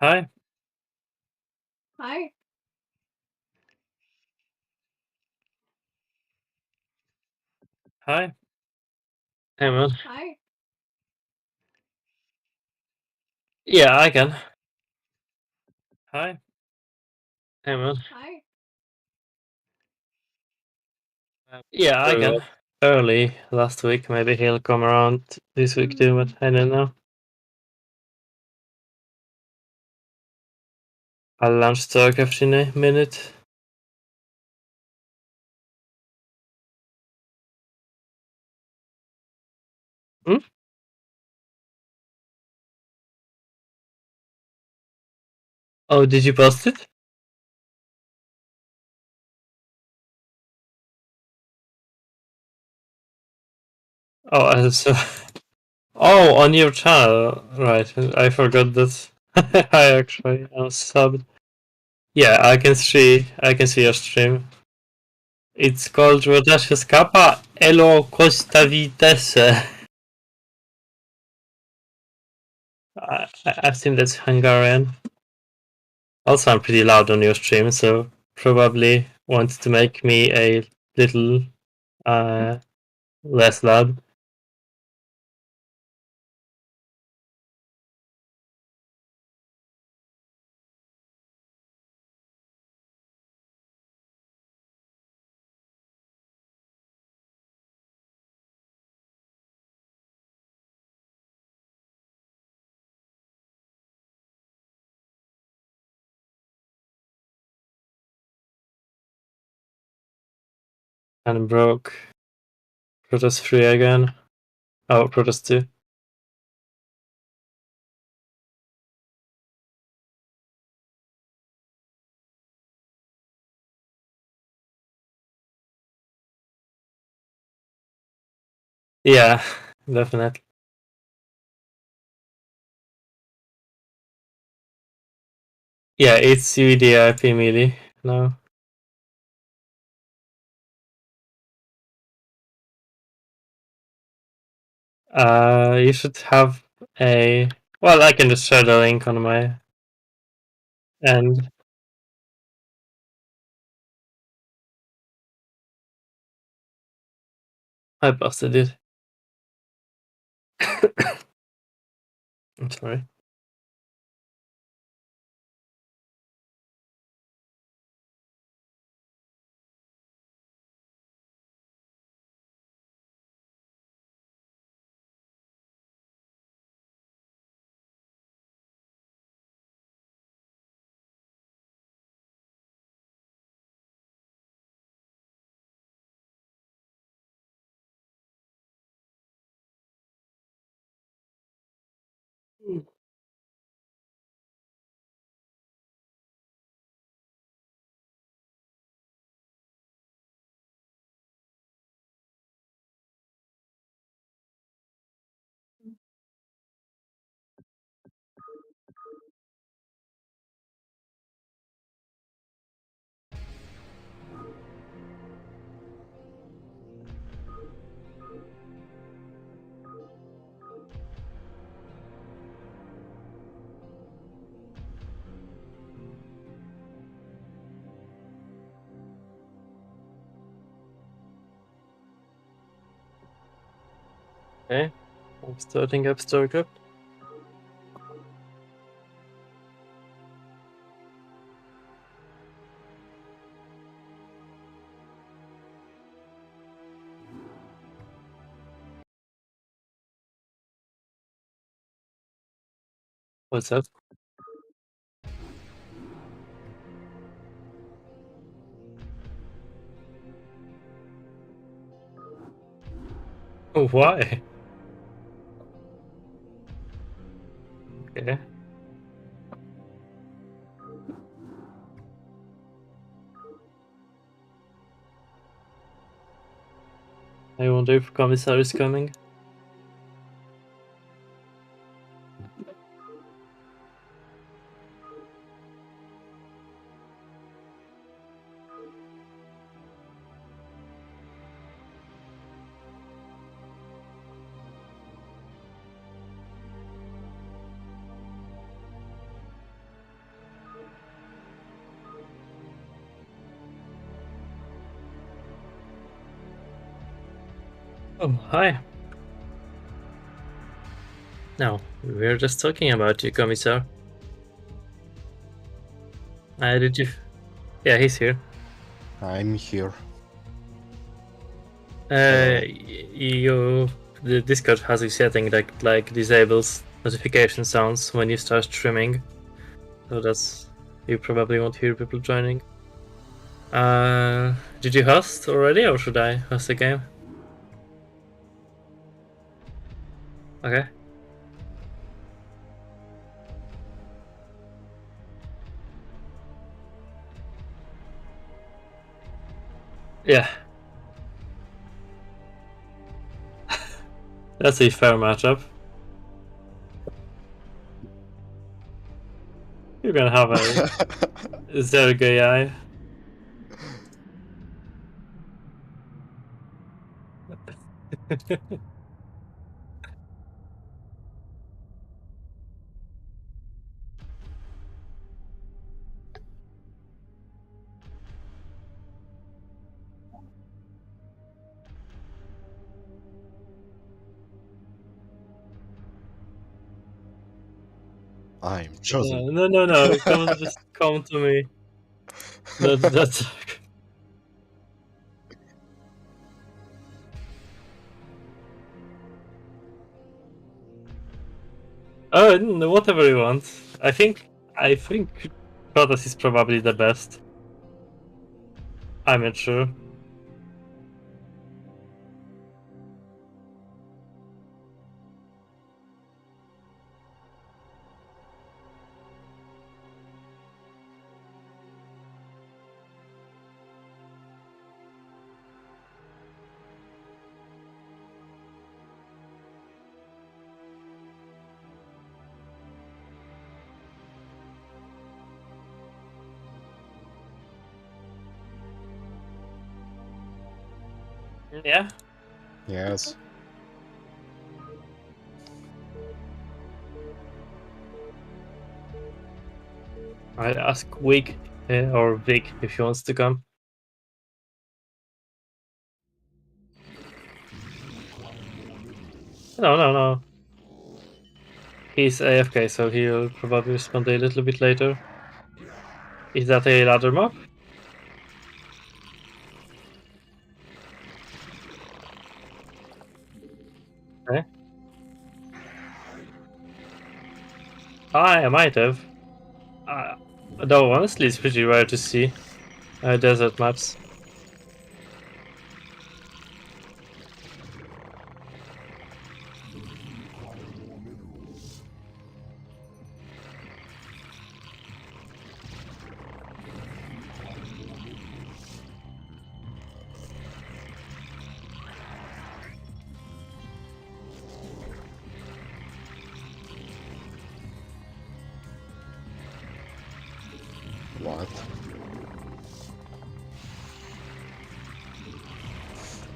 Hi. Hi. Hi. Hey, man. Hi. Yeah, I can. Hi. Hey, man. Hi. Yeah, I can. Early last week. Maybe he'll come around this week too, but I don't know. I'll launch StarCraft in a minute. Hmm? Oh, did you post it? Oh, oh, on your channel. Right. I forgot that. I actually am subbed. Yeah, I can see your stream. It's called Rodacia Scapa Elo Costa Vitesse. I assume that's Hungarian. Also, I'm pretty loud on your stream, so probably want to make me a little uh, less loud. And broke. Protest 3 again. Oh, Protest 2. Yeah, definitely. Yeah, it's UEDAIP melee now. You should have a. Well, I can just share the link on my end. I posted it. I'm sorry. Okay. I'm starting up StarCraft. What's that? Oh, why? Okay. I wonder if Commissar is coming. Oh, hi. No, we were just talking about you, Commissar. Did you? Yeah, he's here. I'm here. The Discord has a setting that like disables notification sounds when you start streaming, so that's you probably won't hear people joining. Did you host already, or should I host the game? Okay. Yeah. That's a fair matchup. You're gonna have a Zerg AI. I'm chosen. No. Just come to me. That's. Oh, no, whatever you want. I think Protoss is probably the best. I'm not sure. Yeah. Yes. I ask Wig or Vic if he wants to come. No. He's AFK, so he'll probably respond a little bit later. Is that a ladder map? Okay. I might have. Though honestly, it's pretty rare to see desert maps. What?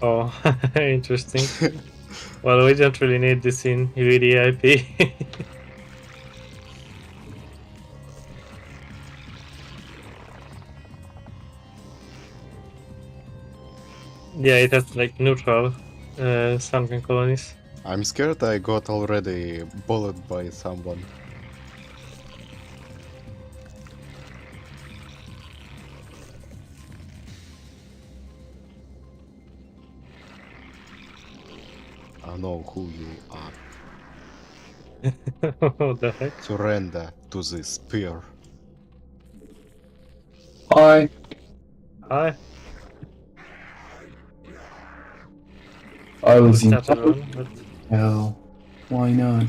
Oh, interesting. Well, we don't really need this in UEDAIP. Yeah, it has like neutral sunken colonies. I'm scared I got already bullied by someone. I know who you are. What the heck? Surrender to the spear. Hi. Hi. I was Put in that alone, but hell. Why not?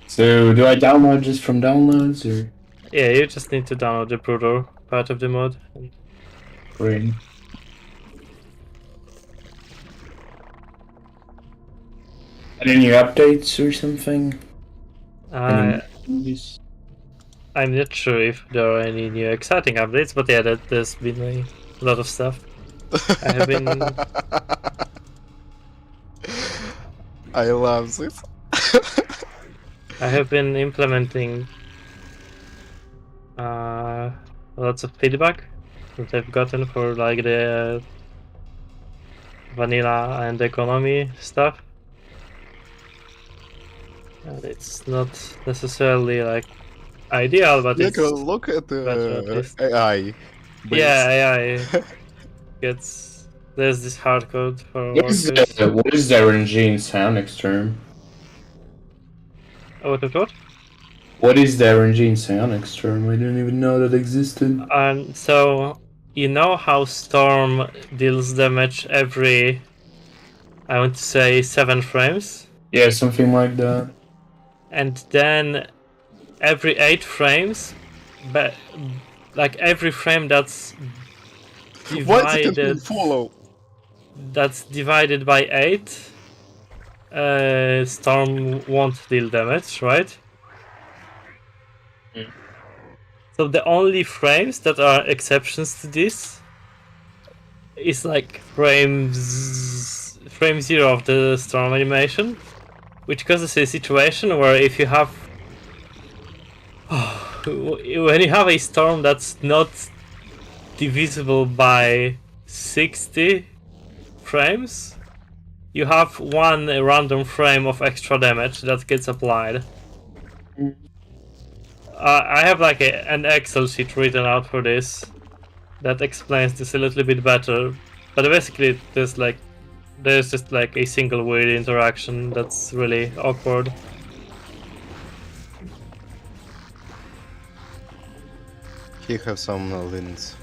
So, do I download just from downloads or? yeah, you just need to download the Bruder part of the mod. Great. Any new updates or something? Uh, News? I'm not sure if there are any new exciting updates, but yeah, there's been a lot of stuff. I have been. I love this. I have been implementing lots of feedback that I've gotten for like vanilla and economy stuff. And it's not necessarily like ideal, but it's Look at better at the least. AI. Yeah, AI gets there's this hard code for What is workers. the RNG Psionics term? What? What is the RNG Psionics term? I didn't even know that existed. And so you know how Storm deals damage every, I want to say, 7 frames, Yeah, something like that. and then every 8 frames, but like every frame that's Why did it divided, follow? that's divided by 8, Storm won't deal damage, right? Mm. So the only frames that are exceptions to this is like frame 0 of the Storm animation, which causes a situation where if you have when you have a storm that's not divisible by 60 frames, you have one random frame of extra damage that gets applied. I have like an Excel sheet written out for this that explains this a little bit better, but basically there's just like a single weird interaction that's really awkward. He have some links.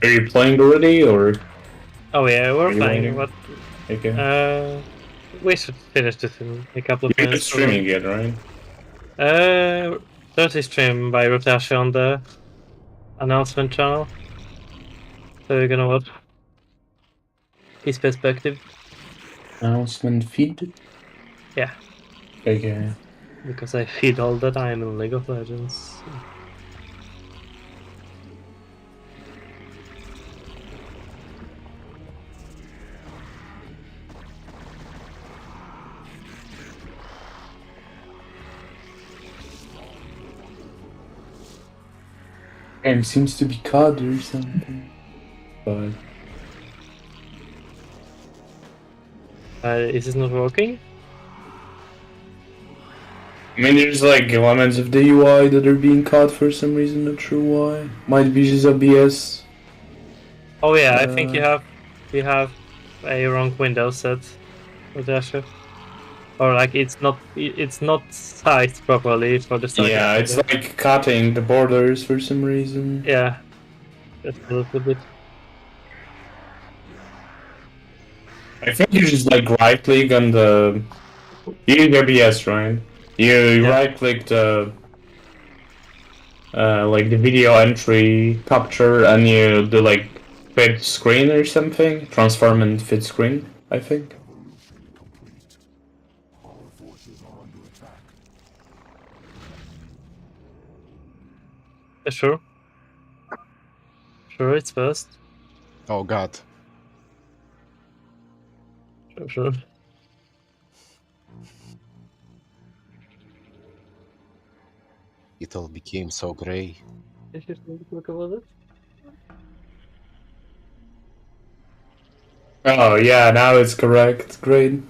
Are you playing already, or? Oh yeah, we're Are you playing, waiting? but Okay. we should finish this in a couple of You're minutes. streaming it, right? There's a stream by Rutashi on the announcement channel, so you're gonna watch his perspective. Announcement feed? Yeah, Okay. because I feed all the time in League of Legends. Game seems to be COD or something. But Is this not working? I mean, there's like elements of the UI that are being caught for some reason, not sure why. Might be just OBS. Oh yeah, I think you have a wrong window set, Rutashi. Or like it's not sized properly for the second. Yeah, it's like cutting the borders for some reason. Yeah, just a little bit. I think you just like right click on the. You use OBS, right? You right click the. Like the video entry capture, and you do like fit screen or something. Transform and fit screen, I think. Sure. Sure, it's first. Oh god. Sure. It all became so grey. Look about it. Oh yeah, now it's correct. Great.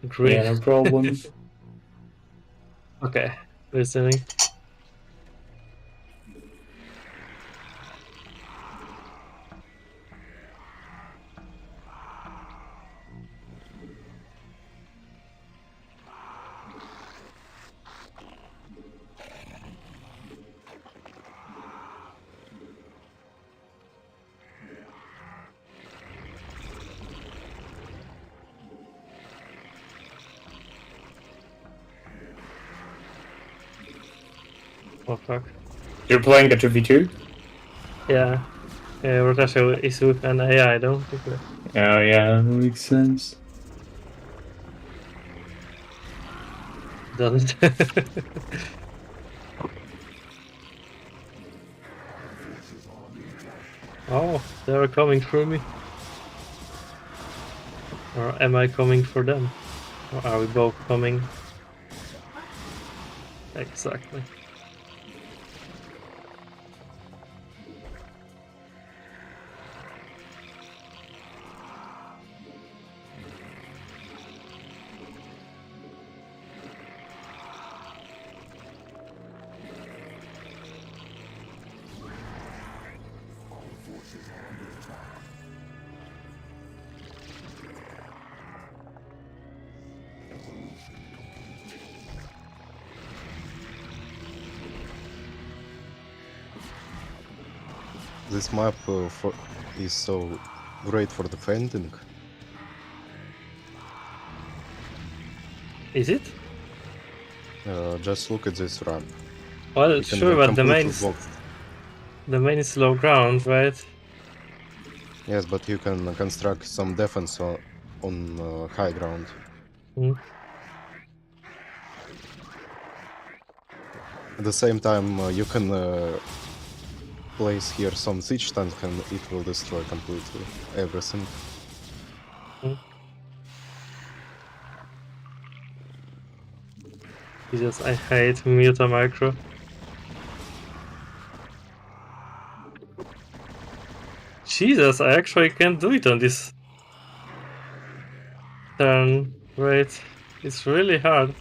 Green. Yeah, no problem. Okay, listening. Oh fuck. You're playing a 2v2? Yeah. Rotasha is with an AI, don't think that. Oh yeah, makes sense. Doesn't. Oh, they're coming through me. Or am I coming for them? Or are we both coming? Exactly. This map is so great for defending. Is it? Just look at this ramp. Well, You can sure, but completely block. the main is low ground, right? Yes, but you can construct some defense on high ground. Mm. At the same time, you can place here some siege tank and it will destroy completely everything. Jesus, I hate Muta Micro. Jesus, I actually can't do it on this turn. Right. It's really hard.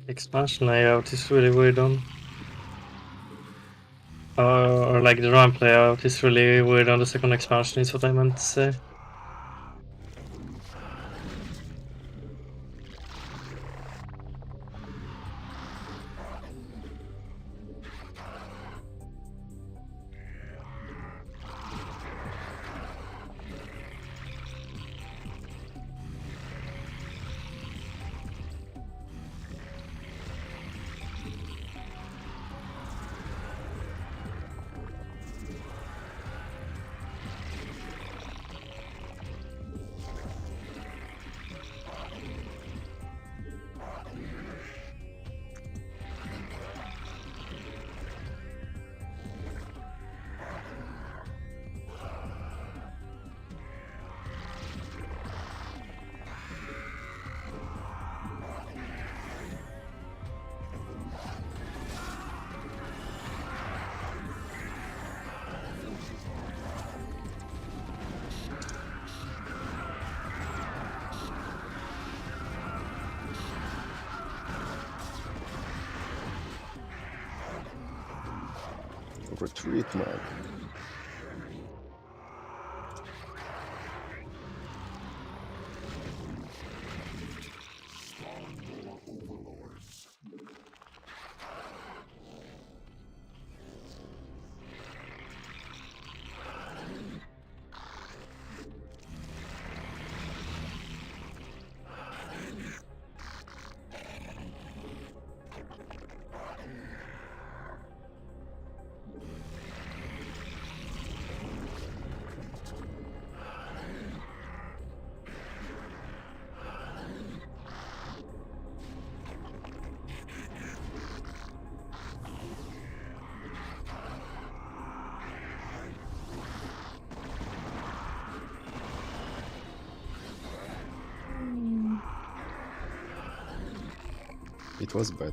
Expansion layout is really weird on. Or like the ramp layout is really weird on the second expansion, is what I meant to say. Retreat, man. It was bad.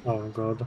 Oh god.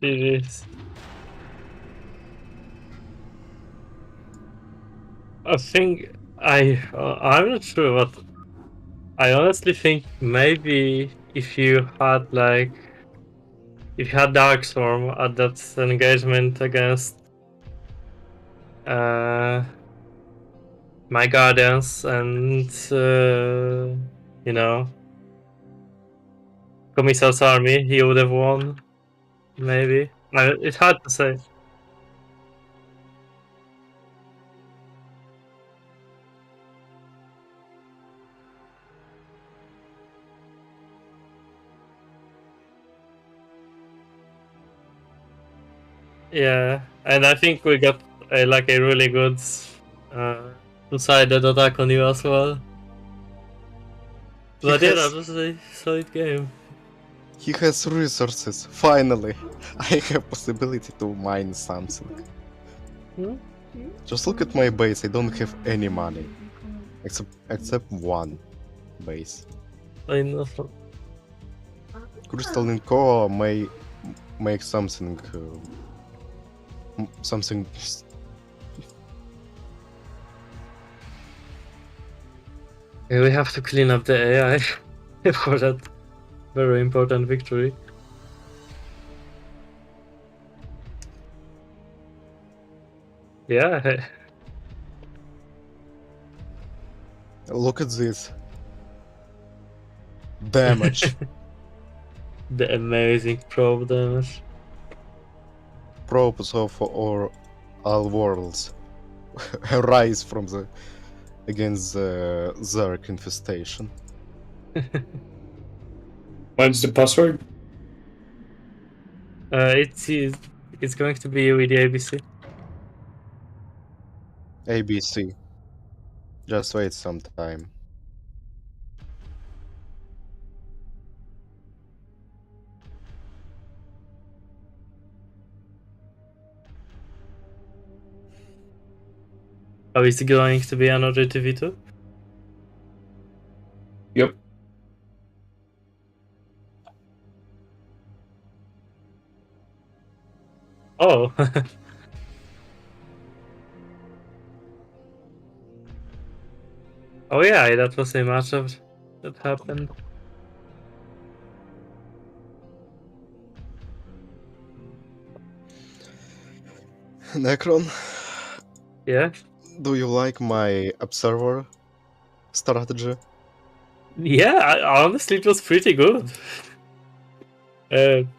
GG's. I think I'm not sure, but I honestly think maybe if you had Darkstorm at that engagement against my Guardians and you know, Commissar's army, he would have won. Maybe. It's hard to say. Yeah, and I think we got a really good two-sided attack on you as well. But yeah, that was a solid game. He has resources, finally! I have possibility to mine something. Just look at my base, I don't have any money. Except one base. I know. Crystal Core may make something... something... We have to clean up the AI for that very important victory. Yeah. Look at this. Damage. The amazing probe damage. Probes of all worlds arise from the against the Zerg infestation. What's the password? It's going to be with the ABC. ABC. Just wait some time. Oh, is it going to be another TV2? Yep. Oh. Oh yeah, that was a matchup that happened. Necron, Yeah? do you like my observer strategy? Yeah, honestly, it was pretty good.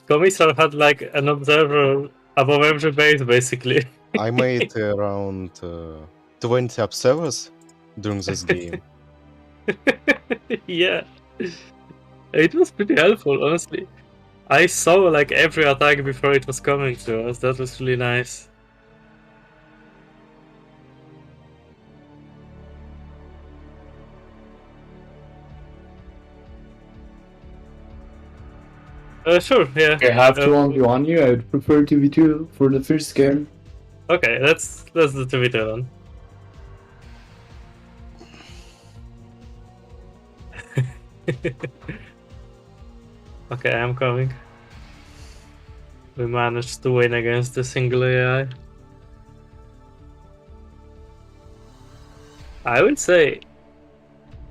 Commissar had like an observer above every base, basically. I made around 20 observers during this game. Yeah, it was pretty helpful, honestly. I saw like every attack before it was coming to us. That was really nice. Sure, yeah. If I have to 1v1 you, I would prefer 2v2 for the first game. Okay, let's do 2v2 then. Okay, I'm coming. We managed to win against the single AI. I would say,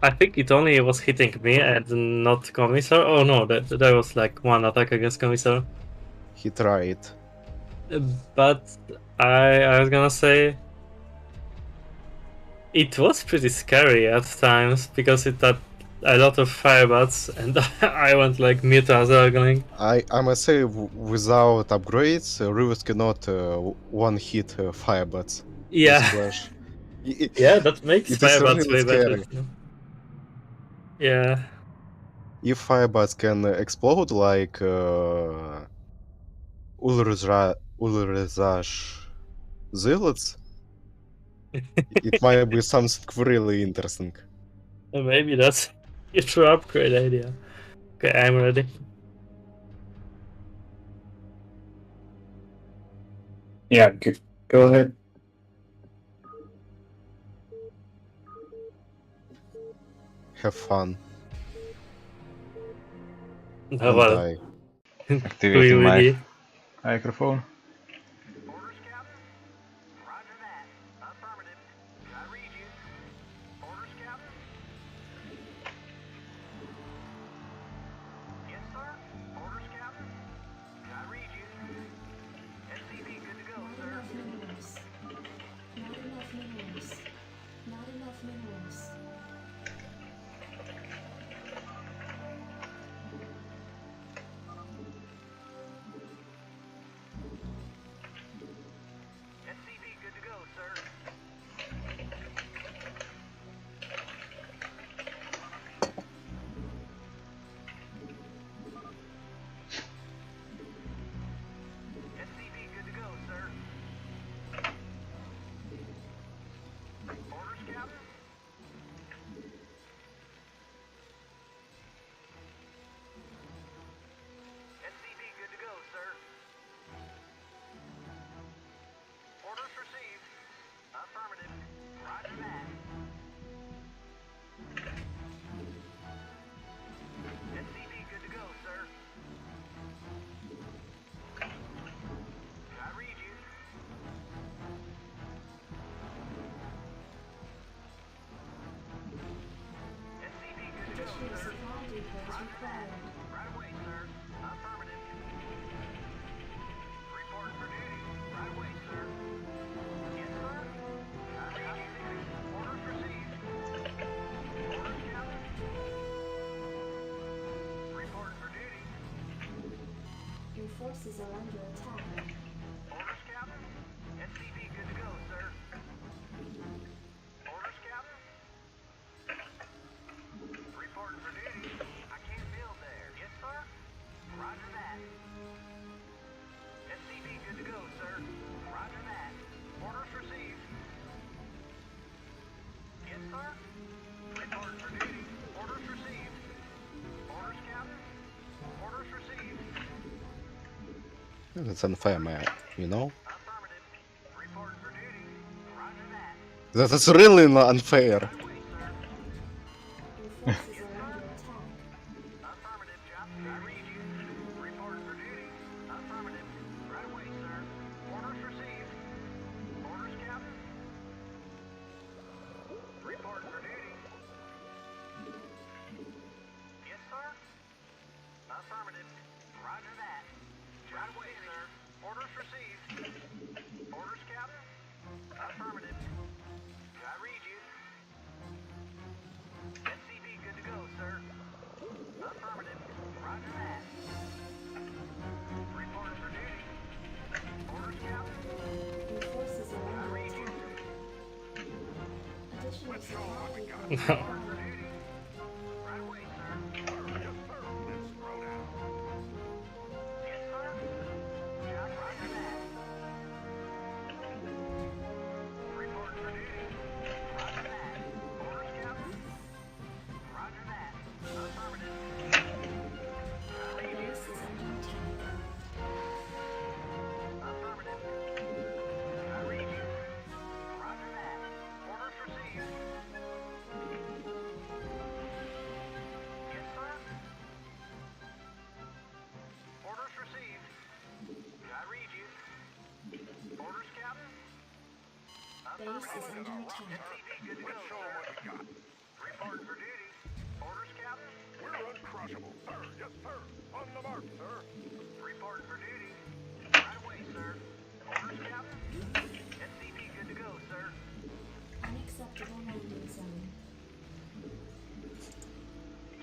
I think it only was hitting me and not Commissar. Oh no, that was like one attack against Commissar. He tried. But I was gonna say it was pretty scary at times because it had a lot of firebats and I went like meta zergling. I must say, without upgrades, Rivers cannot one-hit firebats with Yeah, splash. yeah, that makes It is firebats really way better. scary. Yeah, If firebats can explode like Ulrzash Zillets, it might be something really interesting. maybe that's a true upgrade idea. Okay, I'm ready. Yeah, go ahead. Have fun Oh, and well. die. Activating my UED. microphone. Your forces are under attack. Orders, Captain. SCV good to go, sir. Orders, Captain. Reporting for duty. I can't build there. Yes, sir. Roger that. SCV good to go, sir. Roger that. Orders received. Yes, sir. Reporting for duty. Orders received. Orders, Captain. Orders received. That's unfair, man. You know? Affirmative. Reporting for duty. Roger that. That is really unfair. Your forces are under attack. Affirmative, Captain. I read you. Reporting for duty. Affirmative. Right away, sir. Orders received. Orders, Captain. Reporting for duty. Yes, sir. Affirmative. Roger that. Right away, sir. Orders received. Orders, Captain. Affirmative. I read you. No. Base is under attack. Let's show 'em what we got. Reporting for duty. Orders, Captain? We're uncrushable, sir. Yes, sir. On the mark, sir. Reporting for duty. Right away, sir. Orders, Captain? SCP good to go, sir. Unacceptable landing zone.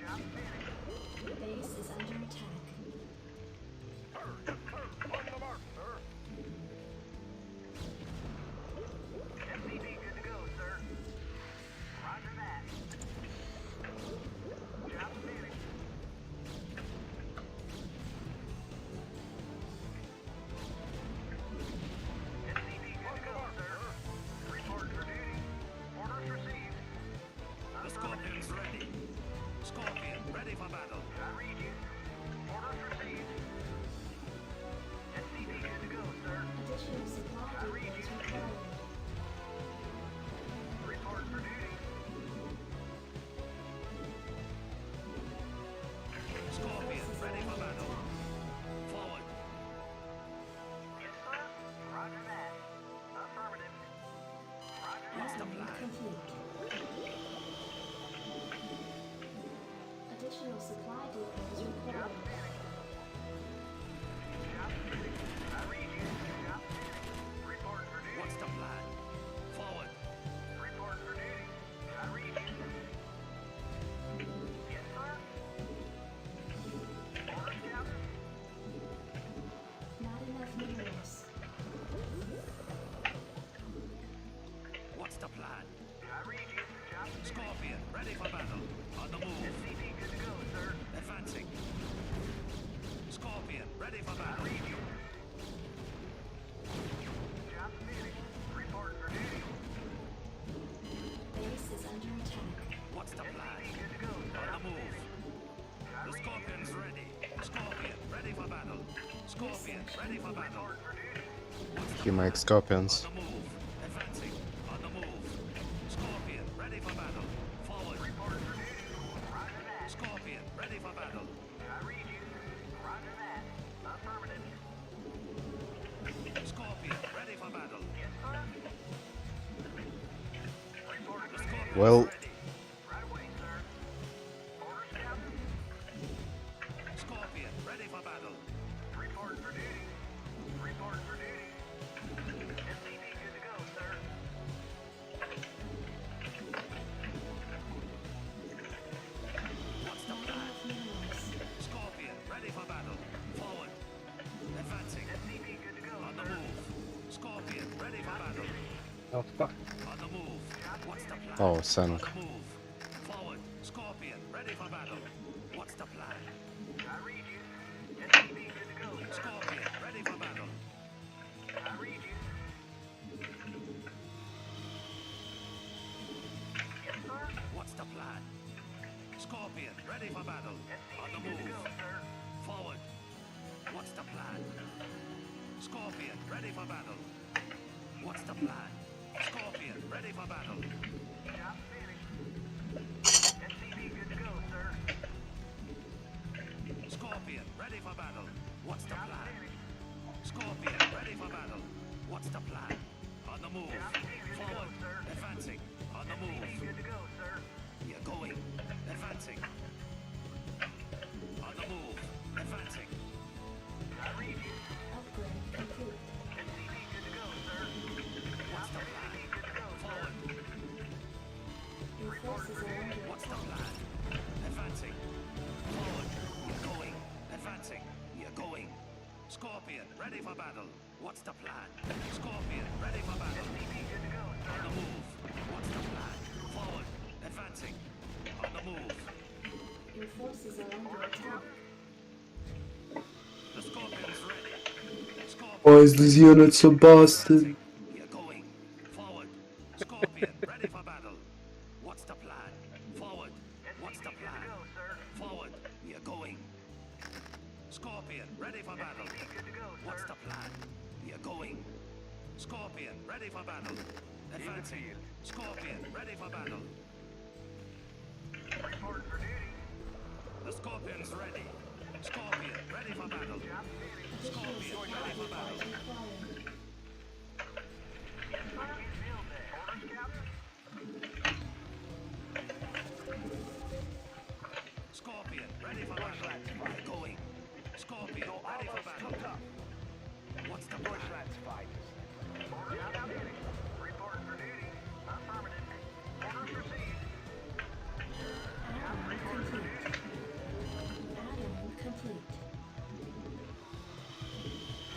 Job finished. Base is under attack. Sir, yes, sir. On the mark, sir. SCP good to go, sir. Roger that. Job finished. SCP good to go, sir. Report for duty. Orders received. The Scorpion's ready. Scorpion, ready for battle. I read you. Orders received. SCP good to go, sir. Additional supply depots required. Report for duty. Scorpion, ready for battle. Forward. Yes, sir. Roger that. Affirmative. Roger What's that. the plan? Complete. Additional supply depots required. Job finished. I read you. Job finished. Report for duty. What's the plan? Forward. Report for duty. I read you. Yes, sir. Orders, Captain. Not enough minerals. What's the plan? I read you. Job finished. Scorpion, ready for battle. On the move. SCP good to go, sir. Advancing. Scorpion, ready for I battle. read you. Job finished. Report for duty. Base is under attack. What's the plan? SCP good to go, sir. On the move. I The read you. Scorpion's ready. Scorpion, ready for battle. Scorpion, ready for battle. Report for duty. He makes scorpions. On the move. Advancing. On the move. Scorpion, ready for battle. Forward. Report for duty. Roger that. Scorpion, ready for battle. I read you. Roger that. Affirmative. Scorpion, ready for battle. Yes, sir. Report for The duty. Scorpion's Well, ready. Right away, sir. Orders, Captain. Scorpion, ready for battle. Report for duty. Report for duty. SCP good to go, sir. What's the plan? Scorpion, ready for battle. Forward. Advancing. SCP good to go, On the sir. move. Scorpion, ready for battle. Oh fuck. On the move. What's the plan? Oh, On sank. the move. Forward. Scorpion, ready for battle. What's the plan? I read you. SCP good to go, sir. Scorpion, ready for battle. I read you. Yes, sir. What's the plan? Scorpion, ready for battle. On the SCP good to move. go, sir. Forward. What's the plan? Scorpion, ready for battle. What's the plan? Scorpion, ready for battle. Job finished. SCP good to go, sir. Scorpion, ready for battle. What's the Job plan? finished. Scorpion, ready for battle. What's the plan? On the move. Job finished. Forward. Go, sir. Advancing. On the SCP move. good to go, sir. You're going. Advancing. On the move. Advancing. I read you. Upgrade complete. SCP good to go, sir. What's the plan? SCP good to go, sir. Forward. Your forces are under What's the attack. plan? Advancing. Forward. You're going. Advancing. You're going. Scorpion, ready for battle. What's the plan? Scorpion, ready for battle. SCP good to go, On sir. the move. What's the plan? Why is this unit so busted? We are going. Forward. Scorpion, ready for battle. What's the plan? Forward. What's the plan? Forward. We are going. Scorpion, ready for battle. What's the plan? We are going. Scorpion, ready for battle. Advancing. Scorpion, ready for battle. Report for duty. The Scorpion's ready. Scorpion, ready for battle. Scorpion, ready for battle. Orders, Captain. Scorpion, ready for battle. We're going. Scorpion, ready for battle. What's the plan? Orders, Captain. Report for duty. Affirmative. Orders received. Add-on complete. Add-on complete.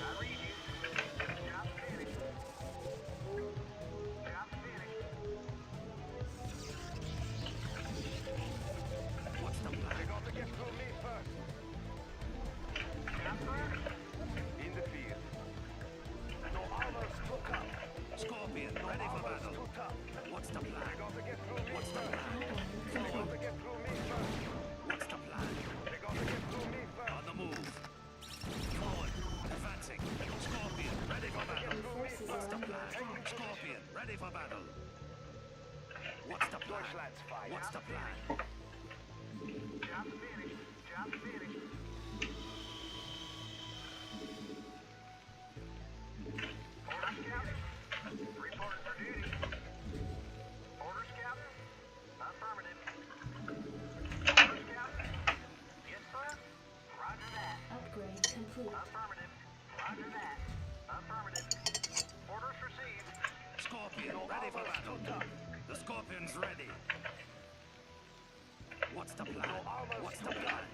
I read you. Job finished. Job finished. What's the plan? Got to get through me first. Job sir. In the field. No armors took up. Scorpion, ready for battle. What's the plan? Got to get through me What's the first. plan? Got to get through me first. What's the plan? They got to get through me first. On the move. Forward. Advancing. Scorpion, ready for battle. Forces What's are the under plan? attack. Scorpion, ready for battle. What's the plan? What's the plan? Job finished. Job finished. Orders, Captain. Report for duty. Orders, Captain. Affirmative. Orders, Captain. Yes, sir. Roger that. Upgrade complete. Affirmative. Roger that. Affirmative. Orders received. Scorpion, ready for battle. The Scorpion's ready. What's the plan? What's the plan?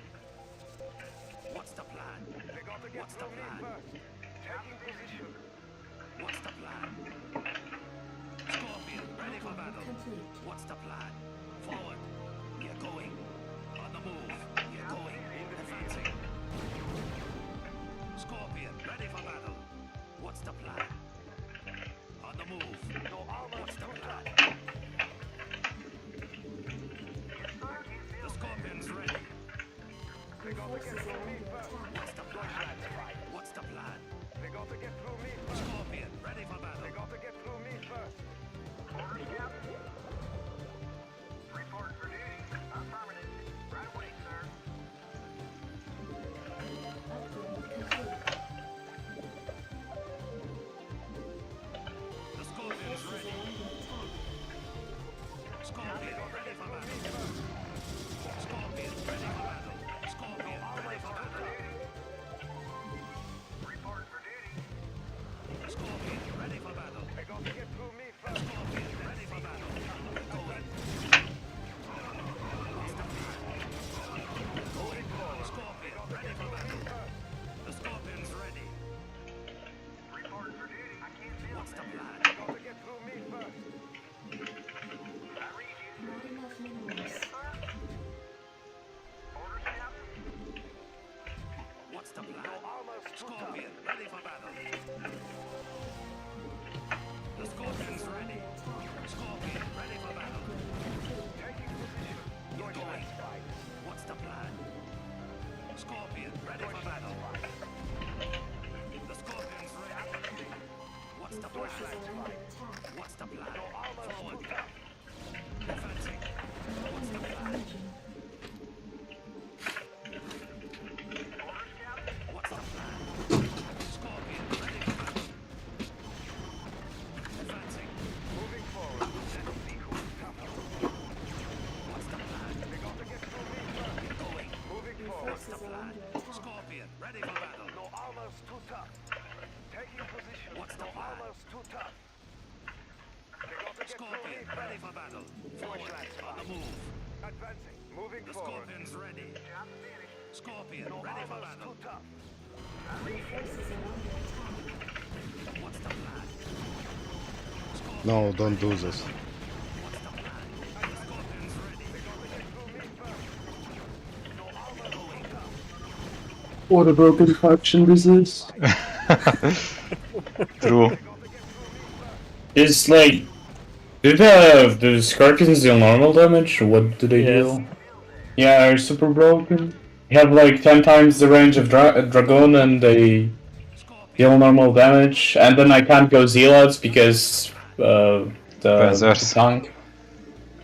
What's the plan? They got to get What's the through me plan? first. Taking position. What's the plan? Scorpion, ready for battle. Complete. What's the plan? Forward. We are going. On the move. We are going. Advancing. Scorpion, ready for battle. What's the plan? On the move. No armors What's the took plan? up. Yes, sir. The Scorpion's ready. They got to get Forces are through me under first. attack. What's the plan? What's the plan? They got to get through me first. Scorpion, ready for They battle. got to get through me first. Orders, Captain. Report for duty. Affirmative. Right away, sir. Upgrade complete. The Scorpion's Forces ready. are under attack. Scorpion, ready for battle. Scorpion, ready for battle. Scorpion, ready for battle. Report for duty. Scorpion, ready for battle. They got to get through me first. Scorpion, ready for battle. Going. Moving forward. Scorpion, ready for battle. The Scorpion's ready. Report for duty. I can't feel What's the plan? They got to get through me first. I read you. Not enough minerals. Yes, sir. Orders, Captain. What's the plan? Armors took up. Scorpion, ready for battle. The Scorpion's ready. Scorpion, ready for battle. Taking position. You're going. What's the plan? Scorpion, ready for battle. The Scorpion's ready. What's the Forces plan? are under attack. What's the plan? Forward. Advancing. What's the plan? Engine. Orders, Captain. What's the plan? Scorpion, ready for battle. Advancing. Moving forward. Let's see who's tougher. What's the plan? They got to get through me first. We're going. Moving Your forward. forces are under attack. Scorpion, ready for battle. No armors too tough. Taking position. What's the No plan? armors too tough. They got to get through me Scorpion, ready for battle. Forward, on the move. Advancing. Moving The forward. Scorpion's ready. Job finished. Scorpion, No ready for armors battle. too tough. Your forces are under attack. What's the plan? Scorpion, No, don't do this. what's the plan? The Scorpion's ready. They got to get through me first. No armors too tough. What a broken faction this is. True. It's like, do the Scorpions deal normal damage, or what do they Yes. deal? Yeah, they're super broken. You have like 10 times the range of Dragon, and they deal normal damage. And then I can't go Zealots because Panzers.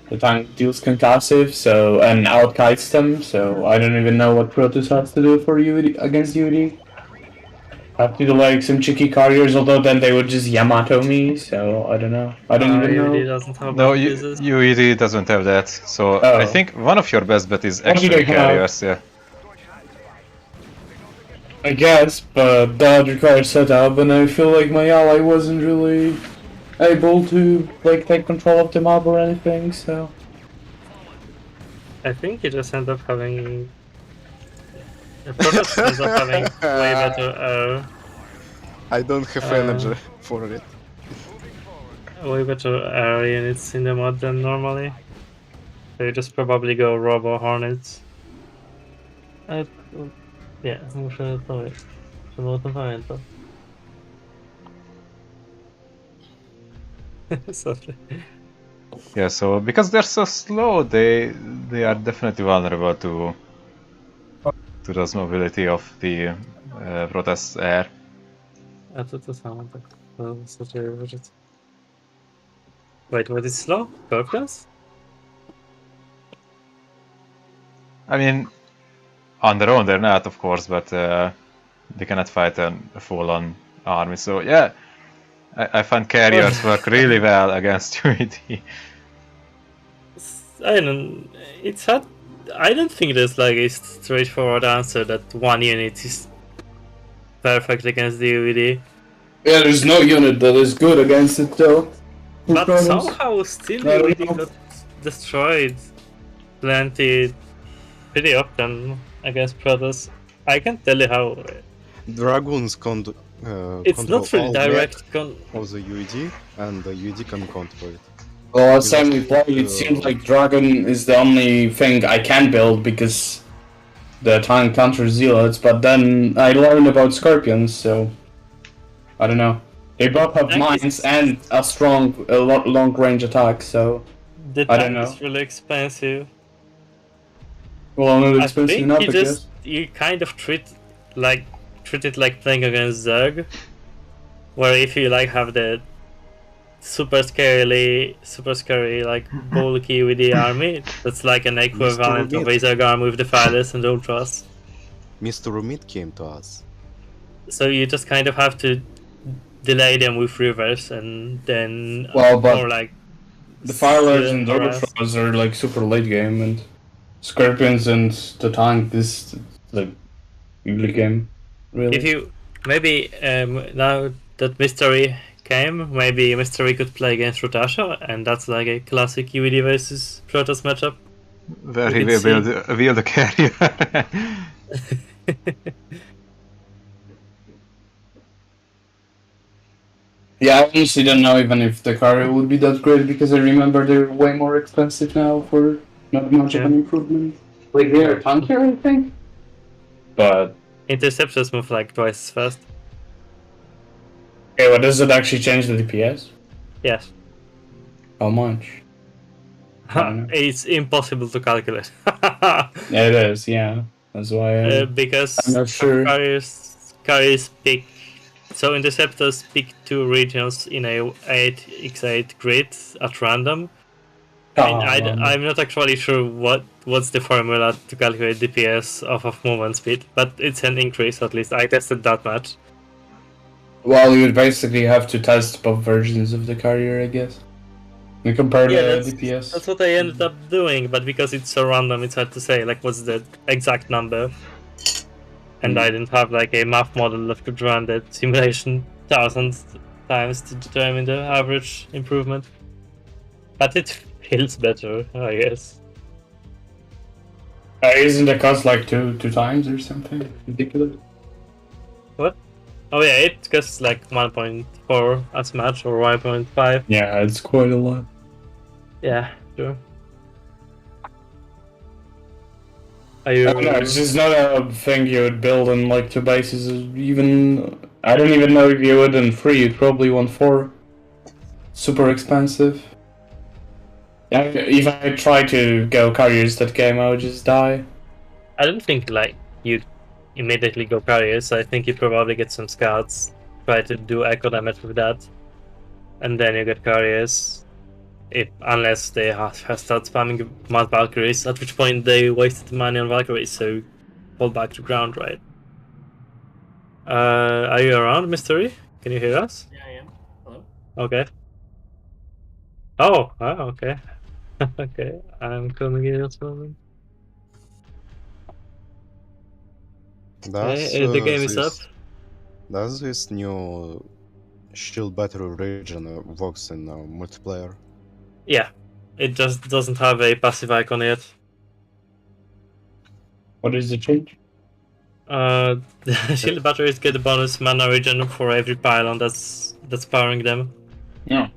the tank deals concussive, so and outkites them. So I don't even know what Protoss has to do for UED against UED. Have to do like some cheeky carriers, although then they would just Yamato me. So I don't know. I don't even UED know. doesn't have No, bad pieces. UED doesn't have that. So Oh. I think one of your best bet is What do actually they have? carriers. Yeah. I guess, but that requires setup, and I feel like my ally wasn't really able to like take control of the map or anything. So I think you just end up having. The Protoss ends up having way better I don't have energy for it. way better air units in the mod than normally. So you just probably go Robo Hornets. Nie, muszę to jest. Przygotowałem to. Sorry. Yeah. So because they're so slow, they are definitely vulnerable to the mobility of the Protest air. A to samo, tak. To wystarczy użyć. Wait, what is slow? Scorpions? I mean, on their own they're not, of course, but they cannot fight a full-on army. So yeah, I find carriers work really well against UED. I don't. It's hard. I don't think there's like a straightforward answer that one unit is perfect against the UED. yeah, there's no unit that is good against it though. But somehow still I don't UED know. got destroyed pretty often against Protoss. I can't tell you how. Dragoons It's control not really all direct. of the UED, and the UED can counter it. Well, last time we played, it Uh, seems like Dragon is the only thing I can build because the tank counters Zealots, but then I learned about Scorpions, so I don't know. They both have Tank is- mines and a strong, long range attack, so The I don't tank is know. really expensive. well, not I expensive think enough, you I just guess. you kind of treat it like playing against Zerg, where if you like have the super scary like bulky with the army, that's like an equivalent of a Zerg army with the Phallus and Ultras. Mr. Rumit came to us. So you just kind of have to delay them with rivers and then Well, but more like The Firelords steal and the rest. Ultras are like super late game, and Scorpions and the tank is like early game. Really. If you maybe now that Mystery came, maybe Mystery could play against Rotasha, and that's like a classic UED versus Protoss matchup. Where You he can will see- build a carrier. Yeah, I honestly don't know even if the car would be that great because I remember they're way more expensive now for not much of an Yeah. improvement. Like they're tankier, I think. But Interceptors move like twice as fast. okay, but does it actually change the DPS? Yes. How much? don't know. It's impossible to calculate. Yeah, it is. Yeah, that's why. Because I'm not sure. carriers pick. So interceptors pick two regions in a 8x8 grid at random. I'm not actually sure what's the formula to calculate DPS off of movement speed, but it's an increase at least. I tested that much. Well, you would basically have to test both versions of the carrier, I guess. You compare the DPS. That's what I ended up doing, but because it's so random, it's hard to say like what's the exact number. And I didn't have like a math model that could run the simulation thousands times to determine the average improvement. But it feels better, I guess. Isn't the cost like two times or something ridiculous? What? Oh yeah, it costs like 1.4 as much or 1.5. Yeah, it's quite a lot. Yeah, sure. Are you? I don't know, it's just not a thing you would build in like 2 bases. Even I don't even know if you would in 3. You'd probably want 4. Super expensive. Yeah, if I try to go carriers that game, I would just die. I don't think like you immediately go carriers. I think you probably get some scouts, try to do echo damage with that, and then you get carriers. If unless they have start spamming mad Valkyries, at which point they wasted money on Valkyries, so fall back to ground, right? Are you around, Mystery? Can you hear us? Yeah, I am. Hello? Okay. Oh, okay. Okay, I'm coming in at the moment. Does Okay, the game is up. does this new shield battery region works in multiplayer? Yeah, it just doesn't have a passive icon yet. What is the change? The shield batteries get a bonus mana regen for every pylon that's powering them. No.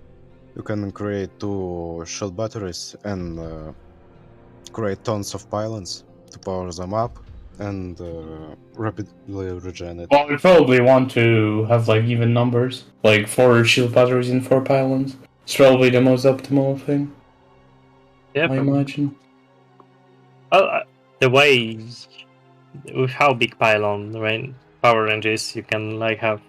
You can create 2 shield batteries and create tons of pylons to power them up and rapidly regen it. Well, we probably want to have like even numbers, like 4 shield batteries and 4 pylons. It's probably the most optimal thing, Yeah, I imagine. the way with how big pylon power range is, you can like have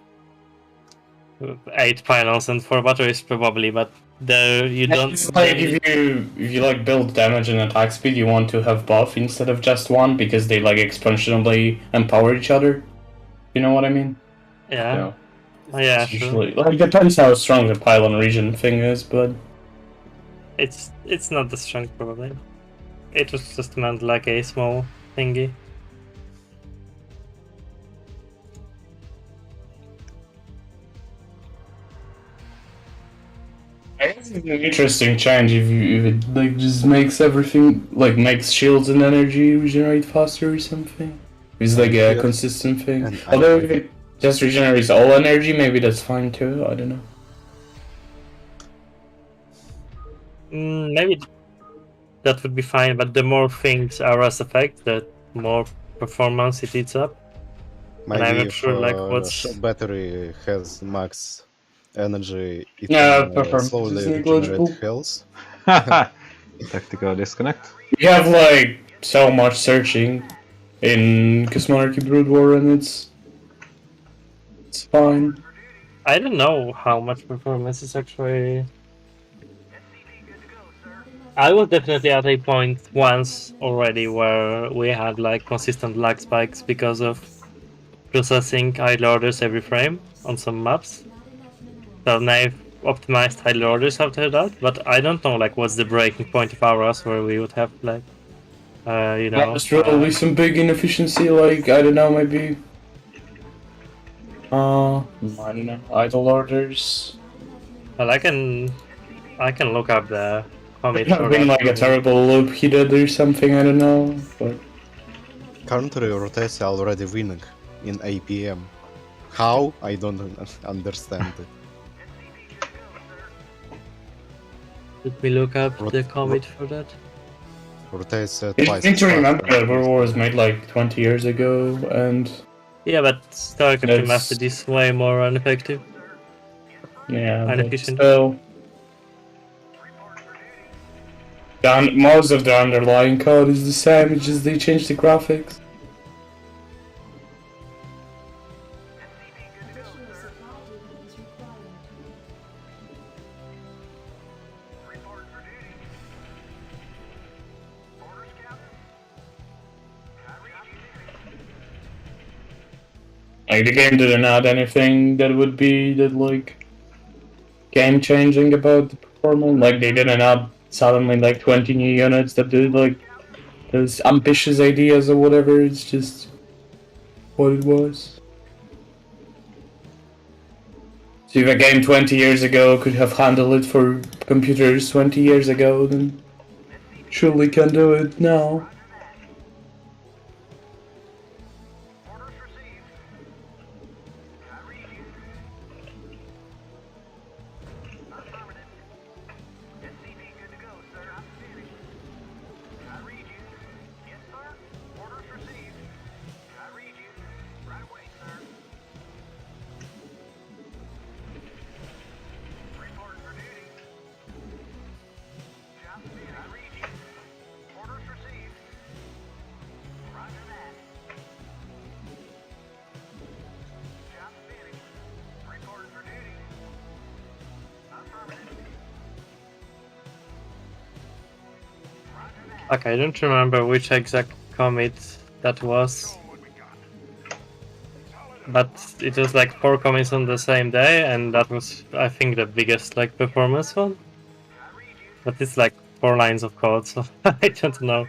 8 pylons and 4 batteries probably, but there you don't. It's like if you like build damage and attack speed, you want to have both instead of just one because they like exponentially empower each other. You know what I mean? Yeah. So, Oh, yeah, it's sure. usually like depends how strong the pylon region thing is, but It's not the strength probably. It was just meant like a small thingy. I guess it's an interesting change if it like just makes everything like makes shields and energy regenerate faster or something. It's like a Yeah. consistent thing. And Although I- if it just regenerates all energy, maybe that's fine too. I don't know. Maybe that would be fine, but the more things Auras affect, the more performance it eats up. Maybe I'm not if sure, like, what's- shield battery has max energy, it Yeah, can performance slowly is regenerate negligible. health. Tactical disconnect. You have like so much searching in Cosmonarchy Brood War, and it's fine. I don't know how much performance is actually. I was definitely at a point once already where we had like consistent lag spikes because of processing idle orders every frame on some maps. So now I've optimized idle orders after that, but I don't know like what's the breaking point of Auras where we would have like There's probably some big inefficiency, like I don't know, maybe. I don't know, idle orders. well, I can look up the commit Could for have been that. like a terrible loop he did or something, I don't know. But Currently, Rotesi already winning in APM. How? I don't understand it. Let me look up Rot- the commit for that. Rotesi you twice. need to remember faster. that World War was made like 20 years ago, and Yeah, but StarCraft That's- Remastered is way more ineffective. yeah, but Inefficient. still. Most of the underlying code is the same, it's just they changed the graphics. Additional supply depot is required. Report for duty. Orders, Captain. I read you. Like the game didn't add anything that would be that like game changing about the performance. Like they didn't add suddenly like 20 new units that did like those ambitious ideas or whatever. It's just what it was. So if a game 20 years ago could have handled it for computers 20 years ago, then surely can do it now. Orders received. I read you. Affirmative. SCP good to go, sir. I'm finished. I read you. Yes, sir. Orders Okay, I don't remember which exact commit that was, but it was like 4 commits on the same day, and that was, I think, the biggest like performance one. But it's like 4 lines of code, so I don't know.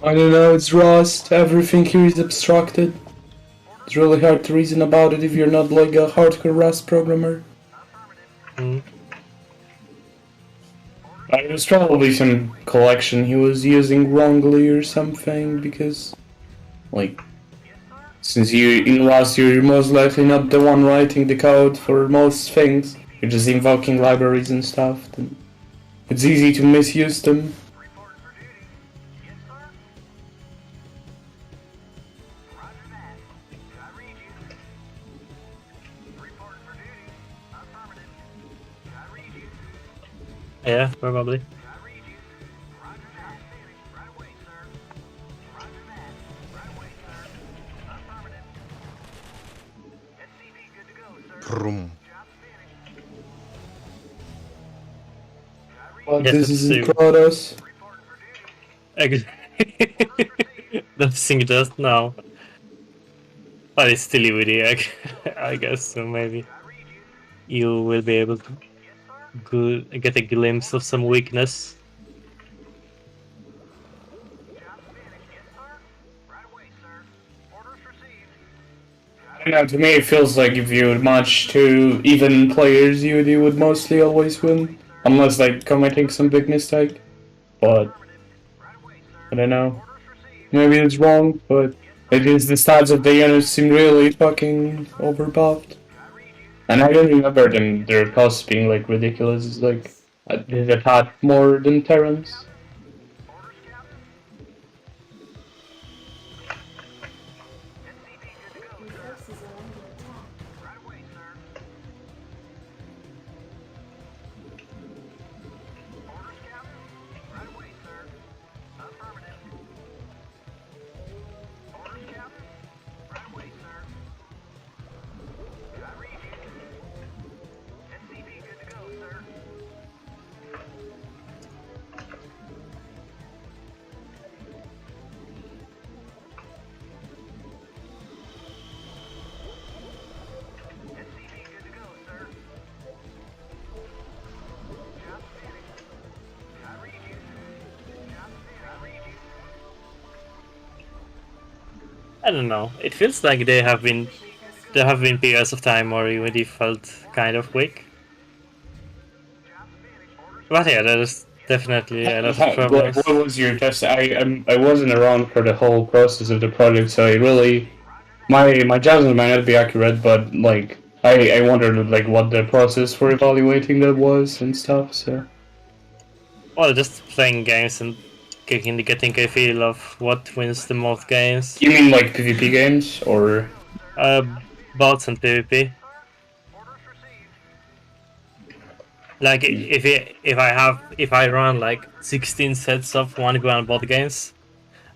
I don't know, it's Rust, everything here is abstracted. It's really hard to reason about it if you're not like a hardcore Rust programmer. Mm. It was probably some collection he was using wrongly or something, because, like, since you in Rust you're most likely not the one writing the code for most things, you're just invoking libraries and stuff, then it's easy to misuse them. Yeah, probably. Vroom. But Yes, this it's isn't true. Protos. That thing just now. But it's still UED, I guess, so maybe you will be able to get a glimpse of some weakness. I don't know, to me it feels like if you would match two even players, you would mostly always win. Unless like committing some big mistake. But I don't know. Maybe it's wrong, but it is the stats of the units seem really fucking overpowered. And I don't remember them their costs being like ridiculous. It's like did it had more than Terrans? Your forces are under attack. I don't know. It feels like there have been periods of time where UED felt kind of weak. But yeah, there's definitely a lot of What problems. was your test? I wasn't around for the whole process of the project, so I really my judgment might not be accurate, but like I wondered like what the process for evaluating that was and stuff. So Well, just playing games and getting a feel of what wins the most games. you mean like PvP games or? Bots and PvP. Like if I run like 16 sets of 1 grand bot games,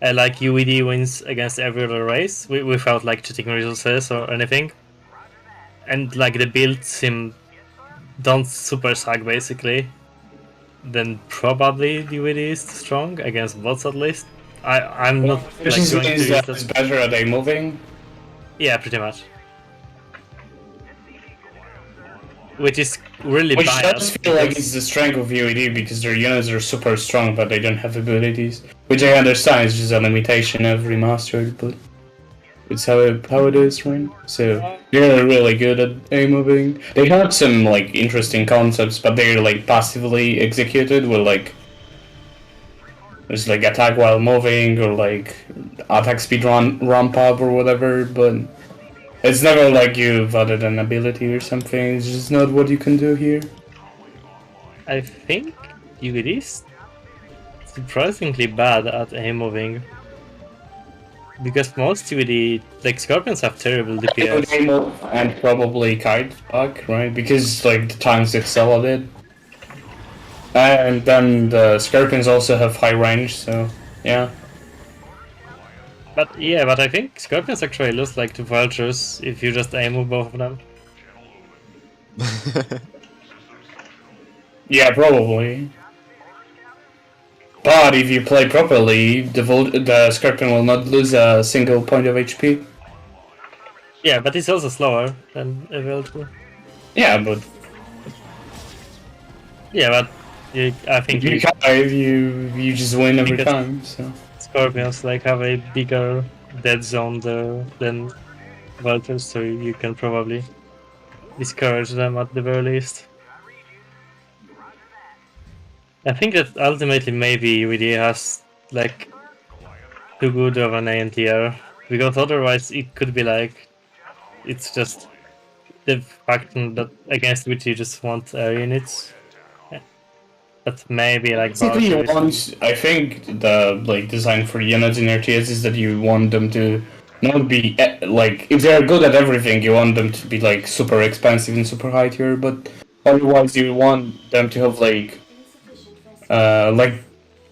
like UED wins against every other race without like cheating resources or anything, and like the builds don't super suck basically, then probably the UED is strong against bots at least. I'm not Which like going to is use is that. better at a moving. Yeah, pretty much. Which is really Which biased. does feel like it's the strength of UED because their units are super strong, but they don't have abilities. Which I understand is just a limitation of remastered, but it's how it is, right? So they're really good at A moving. They have some like interesting concepts, but they're like passively executed with like there's like attack while moving or like attack speed ramp up or whatever, but it's never like you've added an ability or something. It's just not what you can do here. I think UED is surprisingly bad at aim moving. Because most UED, like Scorpions have terrible DPS. And probably kite back, right? Because like the tanks excel at it. And then the Scorpions also have high range, so yeah. But yeah, but I think Scorpions actually looks like the Vultures if you just aim with both of them. Yeah, probably. But if you play properly, the Scorpion will not lose a single point of HP. Yeah, but it's also slower than a Vulture. Yeah, but Yeah, but I think if you just win every Because- time. So Scorpions like have a bigger dead zone there than Vultures, so you can probably discourage them at the very least. I think that ultimately maybe UED has like too good of an ANTR, because otherwise it could be like it's just the faction that against which you just want air units. But maybe like basically, you Valkyries. want. I think the design for units in RTS is that you want them to not be like if they are good at everything, you want them to be like super expensive and super high tier. But otherwise, you want them to have like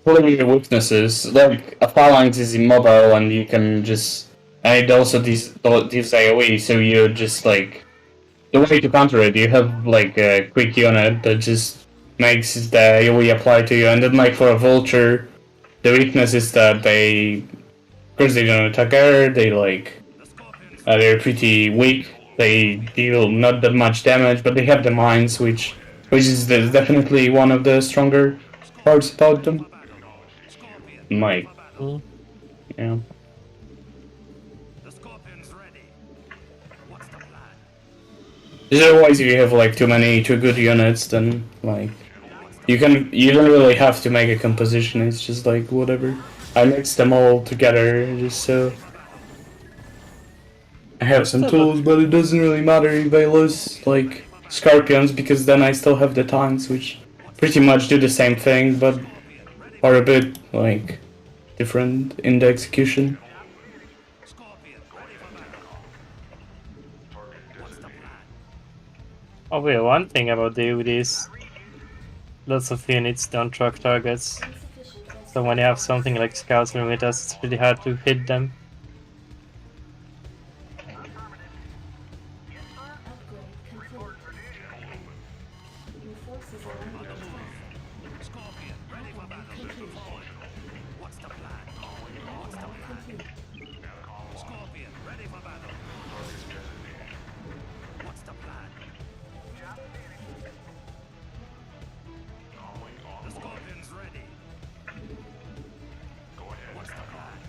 pulling weaknesses. Like a phalanx is immobile and you can just and it also these AoE, so you just like the way to counter it, you have like a quick unit that just makes the AoE apply to you, and then like for a vulture, the weakness is that of course they don't attack air, they're pretty weak, they deal not that much damage, but they have the mines, which is definitely one of the stronger parts about them. Like, yeah. The Scorpion's ready. What's the plan? Otherwise, if you have like too good units, then like you don't really have to make a composition. It's just like whatever. I mix them all together just so I have some tools, but it doesn't really matter if I lose like Scorpions because then I still have the tanks, which pretty much do the same thing, but are a bit like different in the execution. Scorpion, ready for battle. What's the plan? Oh wait, one thing about the UED is lots of units don't track targets. So when you have something like scouts or meters, it's really hard to hit them. Scorpion, ready for battle. Forward. What's the plan? What's the plan? Scorpion, ready for battle. What's the plan? The Scorpion's ready. What's the plan?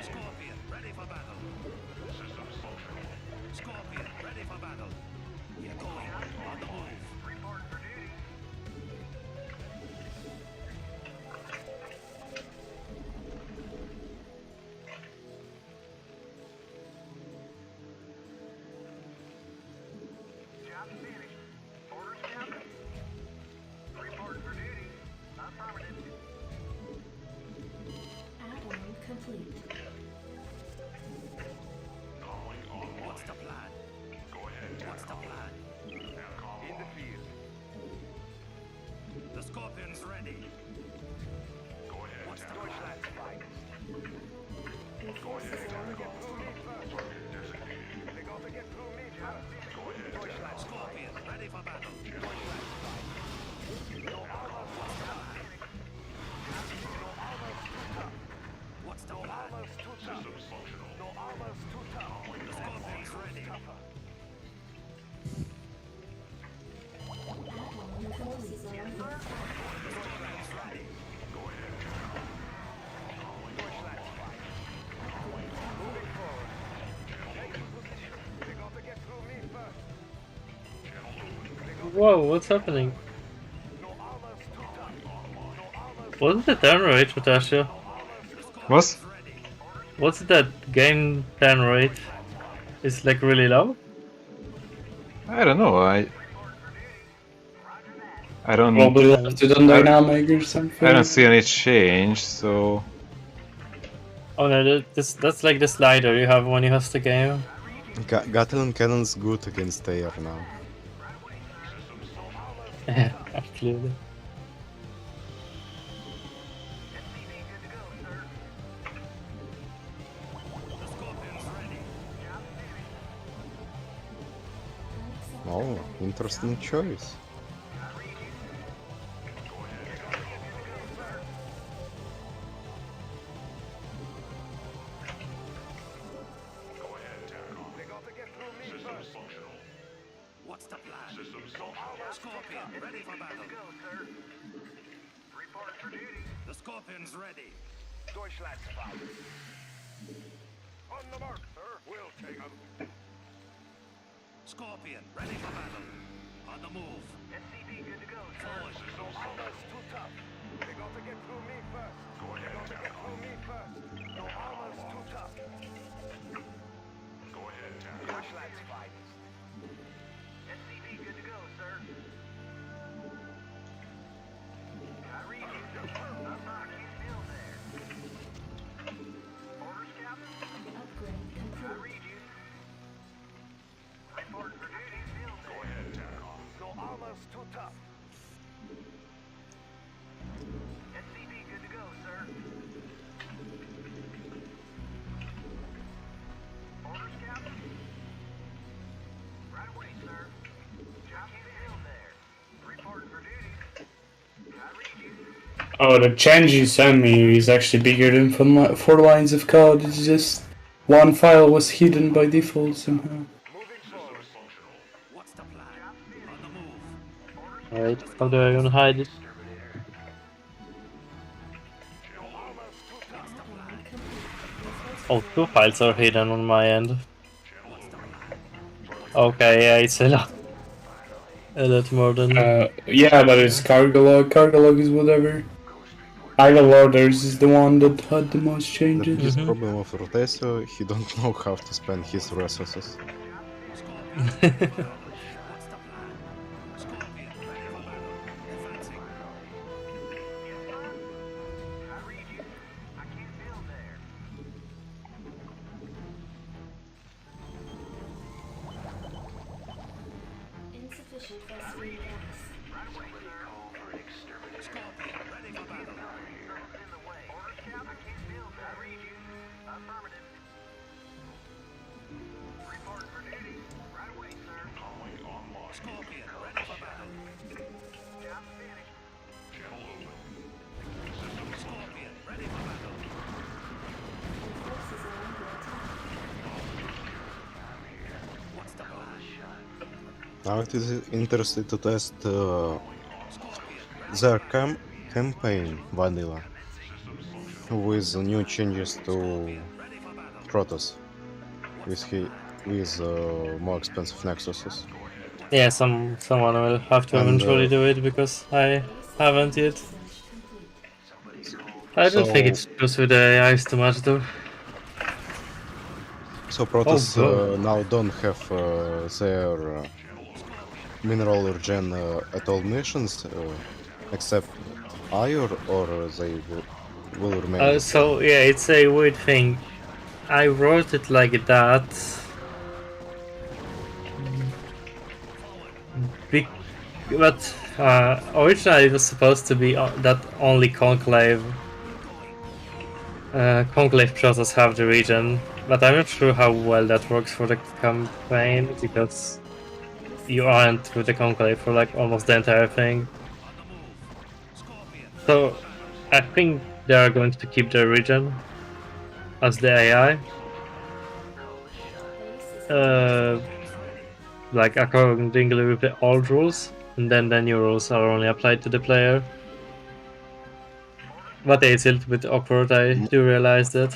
Scorpion, ready for battle. Scorpion, ready for battle. We're going on the move. Add-on complete. What's the plan? What's the plan? In the field. The Scorpion's ready. What's the plan? Your forces are under attack. Scorpion, ready for battle. What's the plan? The Scorpion's ready. Your forces are under attack. The Scorpion's ready. Whoa, what's happening? Wasn't the turn rate, Natasha? Was? What's that game turn rate? It's like really low? I don't know. I don't. Probably left it on dynamic or something. I don't see any change. So Oh no, that's like the slider you have when you host the game. Gatling Cannon's good against air now. Yeah, absolutely. The Scorpion's ready. Oh, interesting choice. They got to get through me first. What's the plan? Scorpion, ready for battle. Go, sir. Report for duty. The Scorpion's ready. Deutschland's fine. On the mark, sir. We'll take 'em. Scorpion, ready for battle. On the move. SCP good to go, sir. Forward. No armor's too tough. They got to get through me first. They got to get through me first. No armor's too tough. Go ahead, Deutschland's finest. SCP good to go, sir. I read you. I'm not still there. Orders, Captain? Upgrade I complete. read you. Report for duty, still there. Go ahead, TACOM. No armor's too tough. SCP good to go, sir. Orders, Captain? Right away, sir. Job still there. Report for duty. I read you. Oh, the change you sent me is actually bigger than 4 lines of code. It's just one file was hidden by default somehow. Moving forward. What's the plan? On the move. Alright, how do I even hide it? No armor's too tough. Upgrade complete. Oh, 2 files are hidden on my end. Okay, yeah, it's a lot. A lot more than... Yeah, but it's cargo log. Cargo log is whatever. Idle orders is the one that had the most The changes. biggest problem of Rotesio, he don't know how to spend his resources. What's the plan? Scorpion, ready for battle. Advancing. Yes, sir. I read you. I can't build there. Insufficient phosphine gas. Right away, sir. Scorpion, ready for battle. Something's in the way. Orders, Captain. I can't build there. I read you. Affirmative. Report for duty. Right away, sir. Scorpion, ready for battle. Job finished. Scorpion, ready for battle. Our forces are under attack. What's the plan? Now it is interesting to test Scorpion, their campaign vanilla with new changes to ready for battle. Protoss with more expensive Nexuses. Yeah, someone will have to And, eventually do it because I haven't yet. Research complete. I don't think So- it goes with the AIs too much though. So Protoss good. now don't have their mineral regen at all missions, except Ior, or they will remain. So yeah, it's a weird thing. I wrote it like that. But originally it was supposed to be that only Conclave Protoss have the region, but I'm not sure how well that works for the campaign because you aren't with the Conclave for like almost the entire thing. So I think they are going to keep the region as the AI. Base is Like accordingly with the old rules, and then the new rules are only applied to the player. But it's a little bit awkward, I do realize that.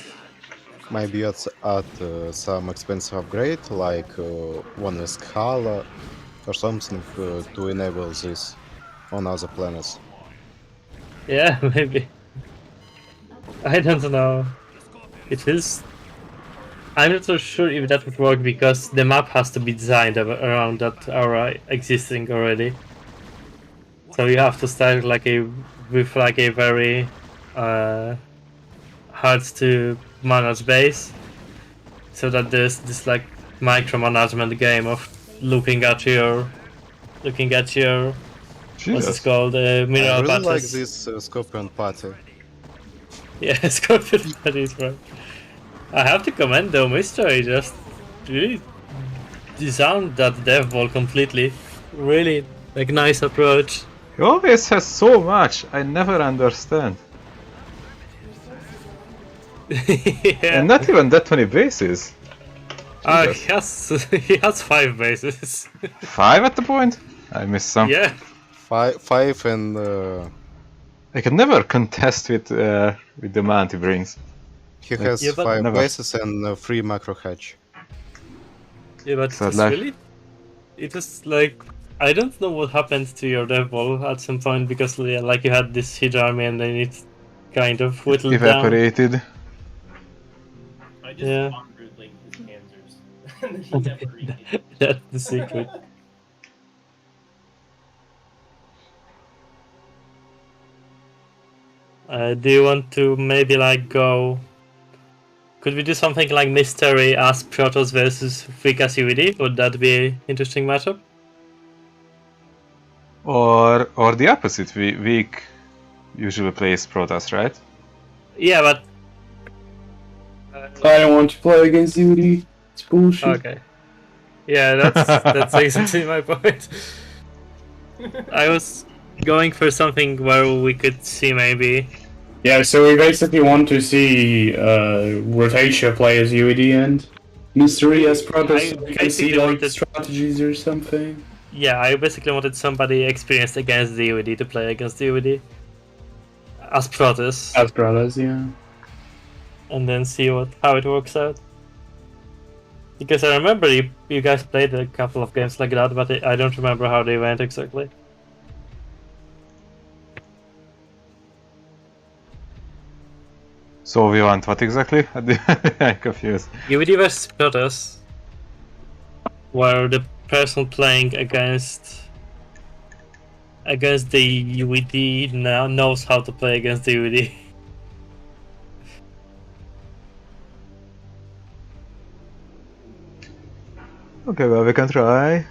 Maybe add some expensive upgrade, like one with Scala or something to enable this on other planets. Yeah, maybe. I don't know. It feels... I'm not so sure if that would work because the map has to be designed around that area existing already. So you have to start with a very hard to manage base, so that there's this like micromanagement game of looking at your what's it Jesus. called? I Mineral really like patches. this Scorpion party. Yeah, Scorpion patties, right? I have to commend though, Mystery just really disarmed that dev ball completely. Really, like, nice approach. He always has so much. I never understand. Yeah. And not even that many bases. He has 5 bases. 5 at the point? I missed some. Yeah. Five and I can never contest with the amount he brings. he has Yeah, but- 5 Never. bases and 3 macro hatch. Yeah, but Sad it's life. really, it was like, I don't know what happened to your dev ball at some point because yeah, like you had this huge army and then it kind of whittled down. Evaporated. I just Yeah. farmed like his panzers. And then he never regained. That's the secret. Do you want to maybe like go? Could we do something like Mystery as Protoss versus Vikas UED? Would that be an interesting matchup? Or the opposite. Weak usually plays Protoss, right? Yeah, but I don't want to play against UD. It's bullshit. okay. Yeah, that's exactly my point. I was going for something where we could see maybe. Yeah, so we basically want to see Rotatia play as UED and Mystery as Protoss. I We can see basically like wanted- strategies or something. Yeah, I basically wanted somebody experienced against the UED to play against the UED as Protoss, As Protoss, yeah. and then see how it works out. Because I remember you guys played a couple of games like that, but I don't remember how they went exactly. So we want what exactly? I'm confused. UED vs Protoss, where the person playing against the UED now knows how to play against the UED. Okay, well, we can try.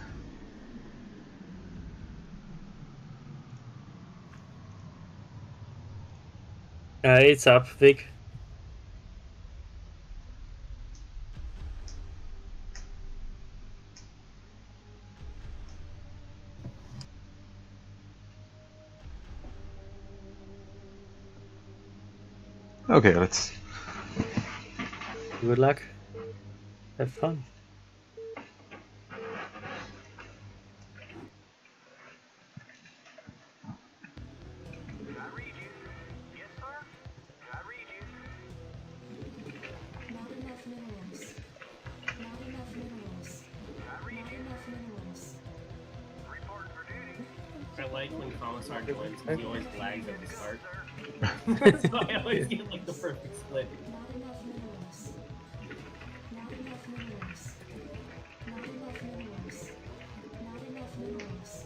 It's up, Vic. Okay, let's. Good luck. Have fun. I read you. Yes, sir? I read you. Not enough minerals. Not enough minerals. Not enough minerals. Reporting for duty. I like when Commissar joins because he always lags at the start. So I always get like the perfect split. Not enough minerals. Not enough minerals. Not enough minerals. Not enough minerals.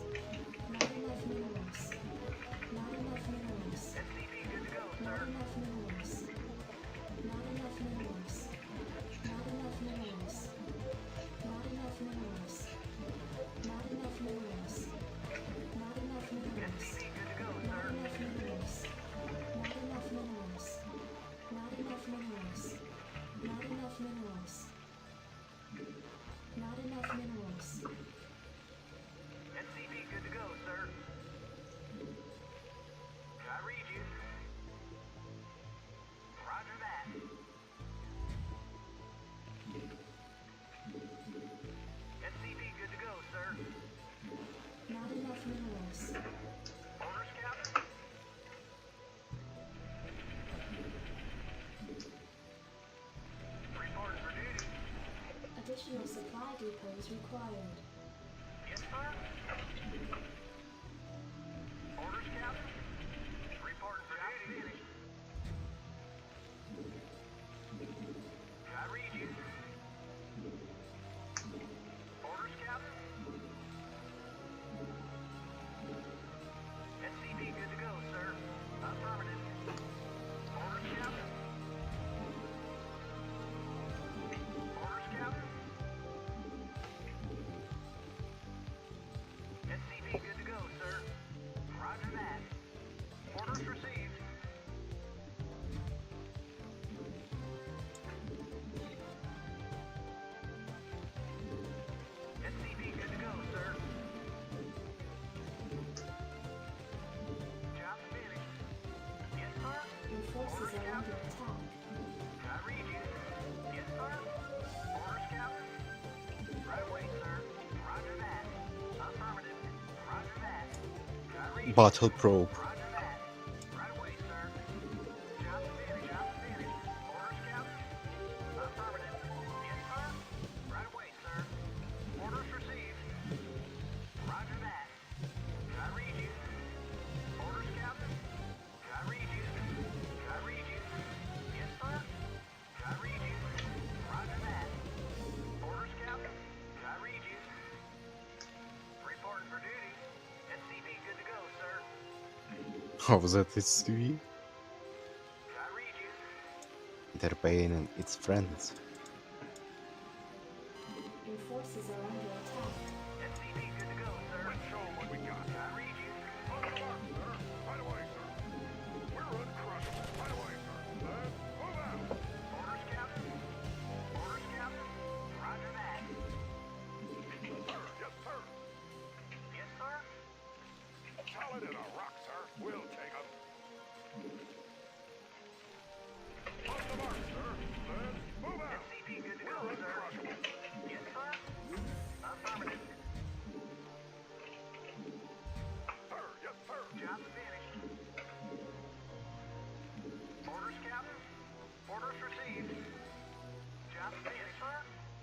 Not enough minerals. Not enough minerals. SCP good to go, Not sir. enough minerals. Not enough minerals. Not enough minerals. Not enough minerals. Not enough minerals. Not enough minerals. SCP good to go, Not sir. enough minerals. Not enough minerals. Not enough minerals. Not enough minerals. Not enough minerals. SCP good to go, sir. I read you. Roger that. SCP good to go, sir. Not enough minerals. Orders, Captain? Reporting for duty. Additional supply depots required. Yes, sir? Orders, Captain? Reporting for duty. I read you. Orders, Captain? SCP good to go, sir. Affirmative. Orders, Captain? Orders, Captain? under attack. Can I read you? Yes, sir. Orders, Captain? Right away, sir. Roger that. Affirmative. Roger that. Can I read you? Battle probe. Roger that. Right away, sir. Job finished. Job finished. Orders, Captain? Affirmative. Yes, sir. Right away, sir. Orders received. Roger that. Can I read you? Orders, Captain? Can I read you? Can I read you? Yes, sir. Can I read you? Roger that. Orders, Captain? Can I read you? Reporting for duty. SCV good to go, sir. Oh, that is sweet. Can I read you? Peter Payne and its friends. Your forces are under attack. SCV good to go, sir. Let's show 'em what we got. Can I read you? On the mark, sir. Right away, sir. We're uncrushable. Right away, sir. Let's move out. Orders, Captain? Orders, Captain? Roger that. Sir, yes, sir. Yes, sir. Solid as a rock, sir. We'll take 'em. On the mark, sir. Let's move out. SCV good to go, We're sir. uncrushable. Yes, sir. Affirmative. Sir, yes, sir. Job finished. Orders, Captain? Orders received. Job finished, sir.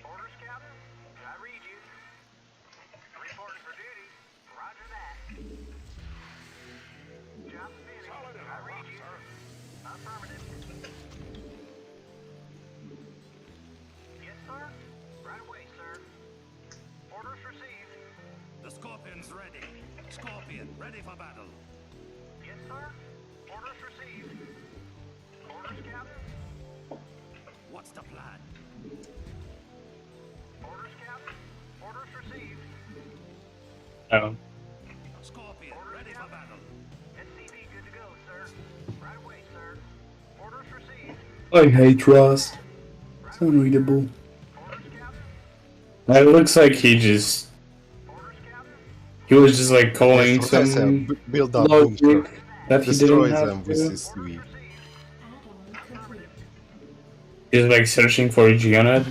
Orders, Captain? Can I read you? Reporting for duty. Roger that. Job finished. Solid as Can I a read rock, you? sir. Affirmative. Yes, sir. Right away, sir. Orders received. The Scorpion's ready. Scorpion, ready for battle. Yes, sir. Orders received. Orders, Captain? What's the plan? Orders, Captain? Orders received. Oh. Scorpion, ready for battle. SCV good to go, sir. Right away, sir. Orders received. I hate Rust. It's unreadable. Orders, Captain? It looks like he just... Orders, Captain? He was just like calling Destroy them. some Build up logic bunker. that he Destroy didn't them have with to. this sweet. Add-on complete. He's like searching for a Geonad,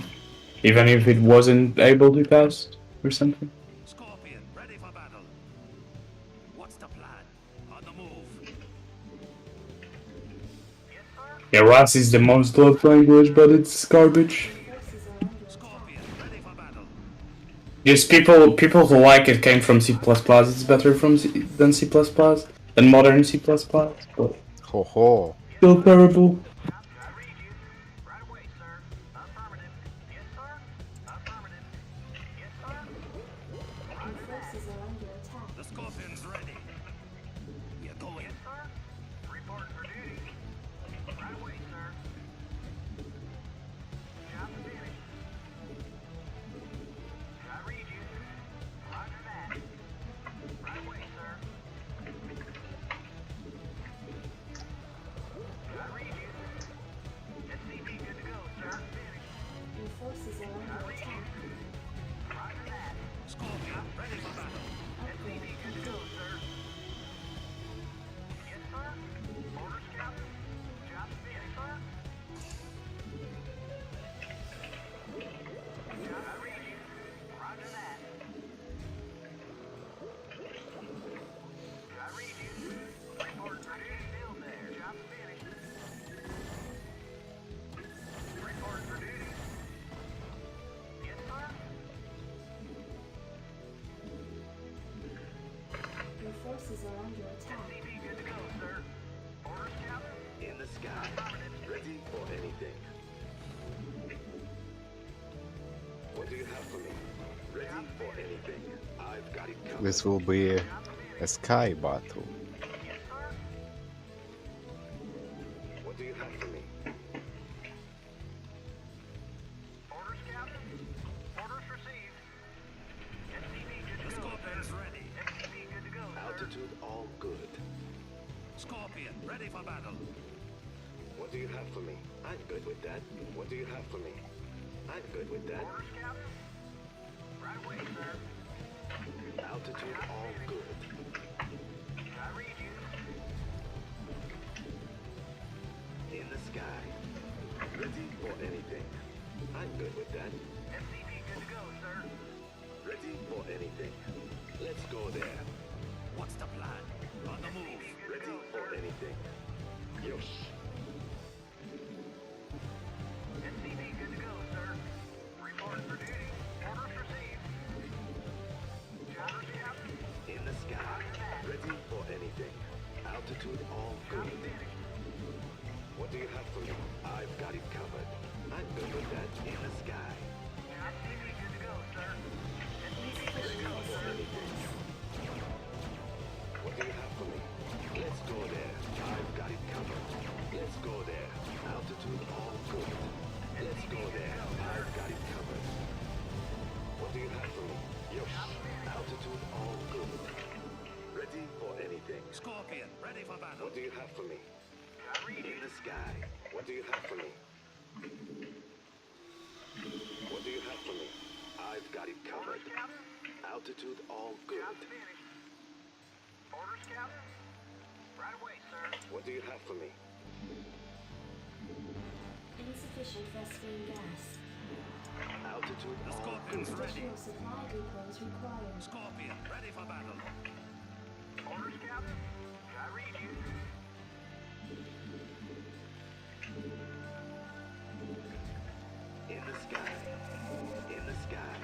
even if it wasn't able to pass or something. Scorpion, ready for battle. What's the plan? On the move. Yes, sir. Yeah, Rust is the most loved language, but it's garbage. Forces are under attack. Scorpion, ready for battle. Just people who like it came from C++. It's better than C++, than modern C++, but Ho ho. still terrible. Can I read you? Right away, sir. Affirmative. Yes, sir. Affirmative. Yes, sir. Your forces are under attack. The Scorpion's ready. We're going. Yes, sir. Reporting for duty. Right away, sir. Job finished. Can I read you? Roger that. Right away, sir. Can I read you? SCP good to go, sir. Finished. Your forces are under attack. Roger that. Scorpion, ready for battle. SCP good to go, sir. Yes, sir. Orders, Captain. Job finished, sir. Job I read you. Roger that. I read you. Report for duty. Still there. Job finished. Report for duty. Yes, sir. Your forces are under attack. SCP good to go, sir. Orders, Captain. In the sky. Ready for anything. What do you have for me? Ready for anything. I've got it covered. This will be a sky battle. Yes, sir. What do you have for me? Orders, Captain. Orders received. SCP good to The go, Scorpion's sir. ready. SCP good to go, sir. Altitude all good. Scorpion, ready for battle. What do you have for me? I'm good with that. What do you have for me? I'm good with that. Orders, Captain. Right away, sir. Altitude all good. I read you. In the sky. good with that. SCV good to go, sir. Ready for anything. Let's go there. What's the plan? On the move. Ready for anything. Yosh. SCV good to go, sir. Reporting for duty. Orders received. Orders, Captain. In the sky. Ready for anything. Altitude all good. What do you have for me? I've got it covered. I'm good with that. In the sky. SCV good to go, sir. SCV good to Ready go, for sir. anything. What do you have for me? Let's go there. I've got it covered. Let's go there. Altitude all good. Let's go there. I've got it covered. What do you have for me? Yosh. Altitude all good. Ready for anything. Scorpion, ready for battle. What do you have for me? In the sky. What do you have for me? What do you have for me? I've got it covered. Orders, Captain. Altitude all good. Job finished. Orders, Captain. Right away, sir. What do you have for me? Insufficient Vespene gas. Altitude The all Scorpion's good. ready. Additional supply depots required. Scorpion, ready for battle. Orders, Captain. I read you. In the sky. In the sky.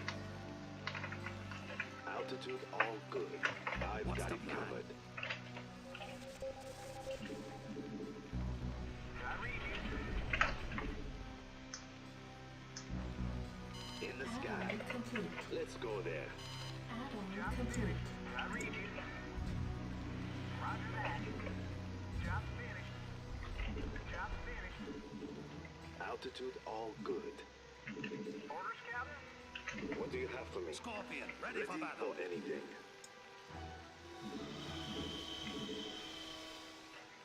Altitude all good. I've What's got the it plan? covered. I read you. In the sky. Add-on complete. Let's go there. Add-on complete. I read you. Roger that. Job finished. Job finished. Altitude all good. Orders, Captain. What do you have for me? Scorpion, ready for Ready battle. for anything.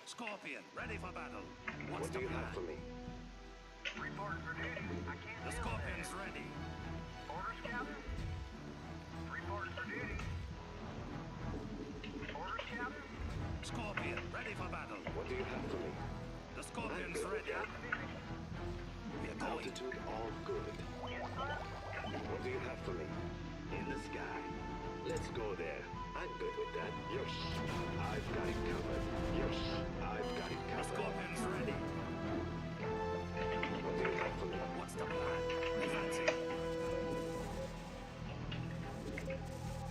Scorpion, ready for battle. What's What do the you have for plan? me? Reporting for duty. I can't The deal Scorpion's with ready. that. Orders, Captain. Reporting for duty. Orders, Captain. Scorpion, ready for battle. What do you have for me? The Scorpion's I'm good with ready. Job finished. We're going. Altitude all good. Yes, sir. What do you have for me? In the sky. Let's go there. I'm good with that. Yosh. I've got it covered. Yosh. I've got it The covered. Scorpion's ready. What do you have for me? What's the plan? Advancing.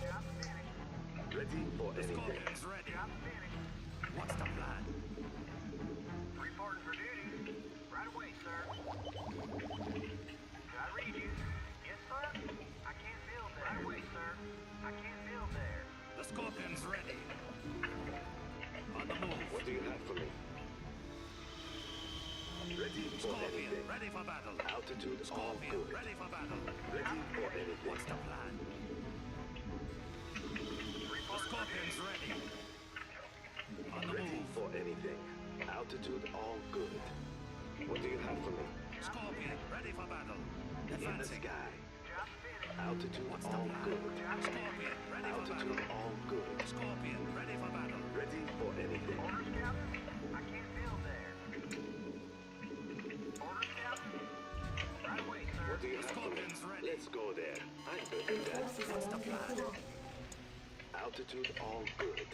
Job finished. Ready for The anything. Scorpion's ready. Job finished. What's the plan? Reporting for duty. Right away, sir. I read you. Yes, sir. I can't build there. Right away, sir. I can't build there. The Scorpion's ready. On the move. What do you have for me? Ready for Scorpion, anything. ready for battle. Altitude all Scorpion, good. ready for battle. Ready for anything. What's the plan? The Scorpion's ready. On the Ready move. for anything. Altitude all good. What do you have for me? Scorpion, ready for battle. In the Advancing. sky. Job finished. Altitude What's the all plan? good. Scorpion, ready for Altitude battle. all good. Scorpion, ready for battle. Ready for anything. Orders, Captain. I can't build there. Orders, Captain. Right away, sir. What do you have for me? Scorpion's ready. Let's go there. I'm good with that. Forces are under attack. Altitude all good.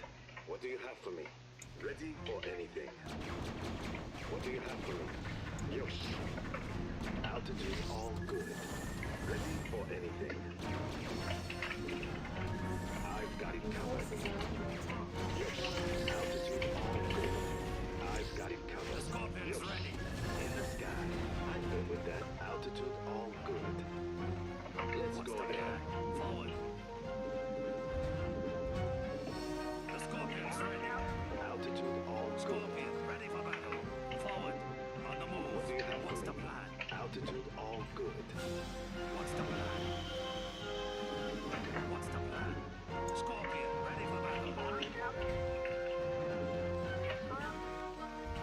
What do you have for me? Ready for anything. What do you have for me? Yosh. Altitude all good. Ready for anything. I've got it covered. Forces are under attack. Yosh. Altitude all good. I've got it The covered. Scorpion's Yosh. ready. In the sky. I'm good with that. Altitude all good. Let's What's go the there. plan? Forward. The Scorpion's ready. Altitude all good. Scorpion, ready for battle. Forward. On the move. What do you have What's for the me? plan? Altitude all good. What's the plan? What's the plan? Scorpion, ready for battle. Orders, Captain. Yes, sir.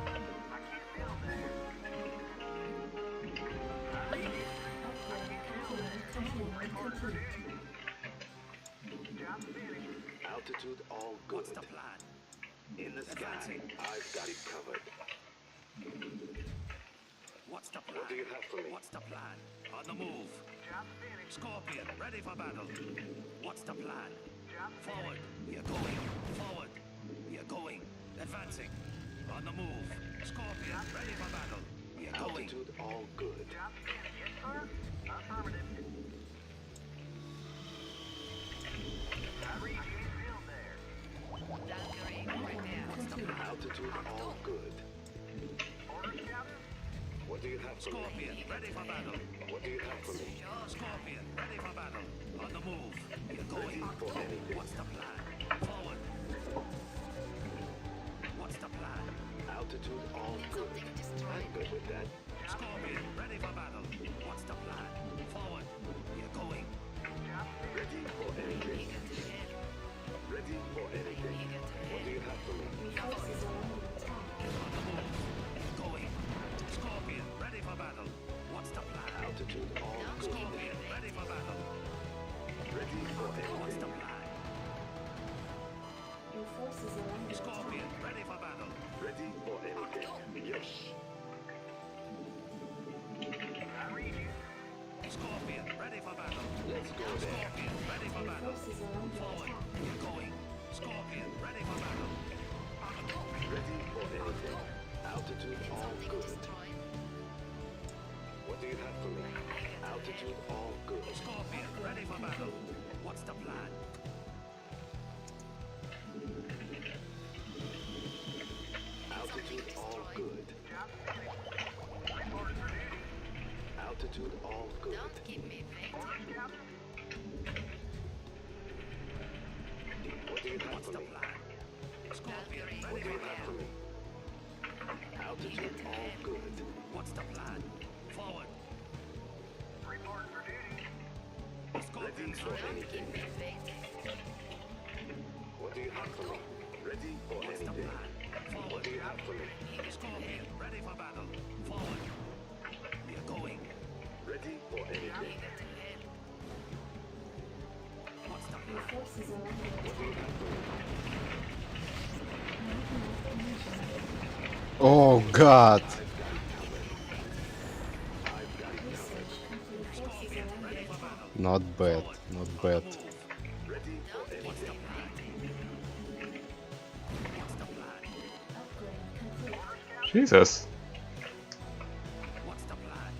I can't build there. I read you. Upgrade complete. Reporting for Complete. duty. Job finished. Altitude all good. What's the plan? In the sky, Advancing. I've got it covered. What's the plan? What do you have for me? What's the plan? On the move. Scorpion, ready for battle. What's the plan? Forward. We are going. Forward. We are going. Advancing. On the move. Scorpion, ready for battle. We are going. Altitude all good. Altitude all good. What do you have for me? Scorpion, ready for battle. What do you have for me? Scorpion, ready for battle. On the move. We are going. For anything. What's the plan? Forward. What's the plan? Altitude all good. I'm good with that. Scorpion, ready for battle. What's the plan? Forward. We are going. Ready for anything. Ready for anything. What do you have for me? Your forces are under attack. On the move. We are going. Scorpion, ready for battle. What's the plan? Altitude all good. Scorpion, ready for battle. Ready for What's the anything. plan? Your forces are under Scorpion, attack. ready for battle. Ready for anything. Yes. Scorpion, ready for battle. Let's go there. Scorpion, ready for Your battle. forces are under Forward. attack. We are going. Scorpion, ready for battle. Ready for anything. Altitude all good. What do you have for me? Altitude all good. Scorpion, ready for battle. What's the plan? Altitude all good. Altitude all good. What do you have What's for the me? plan? Scorpion, What ready do you for have for battle. me? Altitude all good. What's the plan? Forward. Ready Scorpion's for ready. anything. What do you have for me? Ready for What's the anything. plan? What Forward. do you have for me? Scorpion, ready for battle. Forward. We are going. Ready for anything. What's the Your plan? forces are under What do you attack. have for me? Oh god! Research complete. Forces are under attack. Not bad, not bad. Ready for anything. Upgrade complete. Jesus. What's the plan?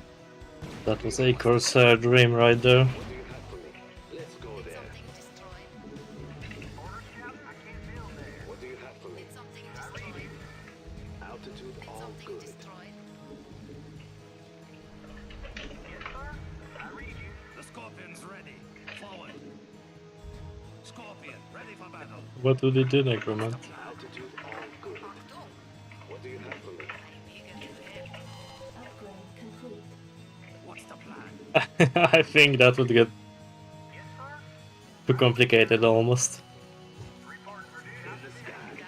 That was Acor's dream right there. What do you have for me? Let's go there. What do you have for me? Altitude all good. The Scorpion's ready. Forward. Scorpion, ready for battle. What would he do, Necromant? Altitude all good. What do you have for me? Upgrade complete. What's the plan? I think that would get too complicated almost. In the sky.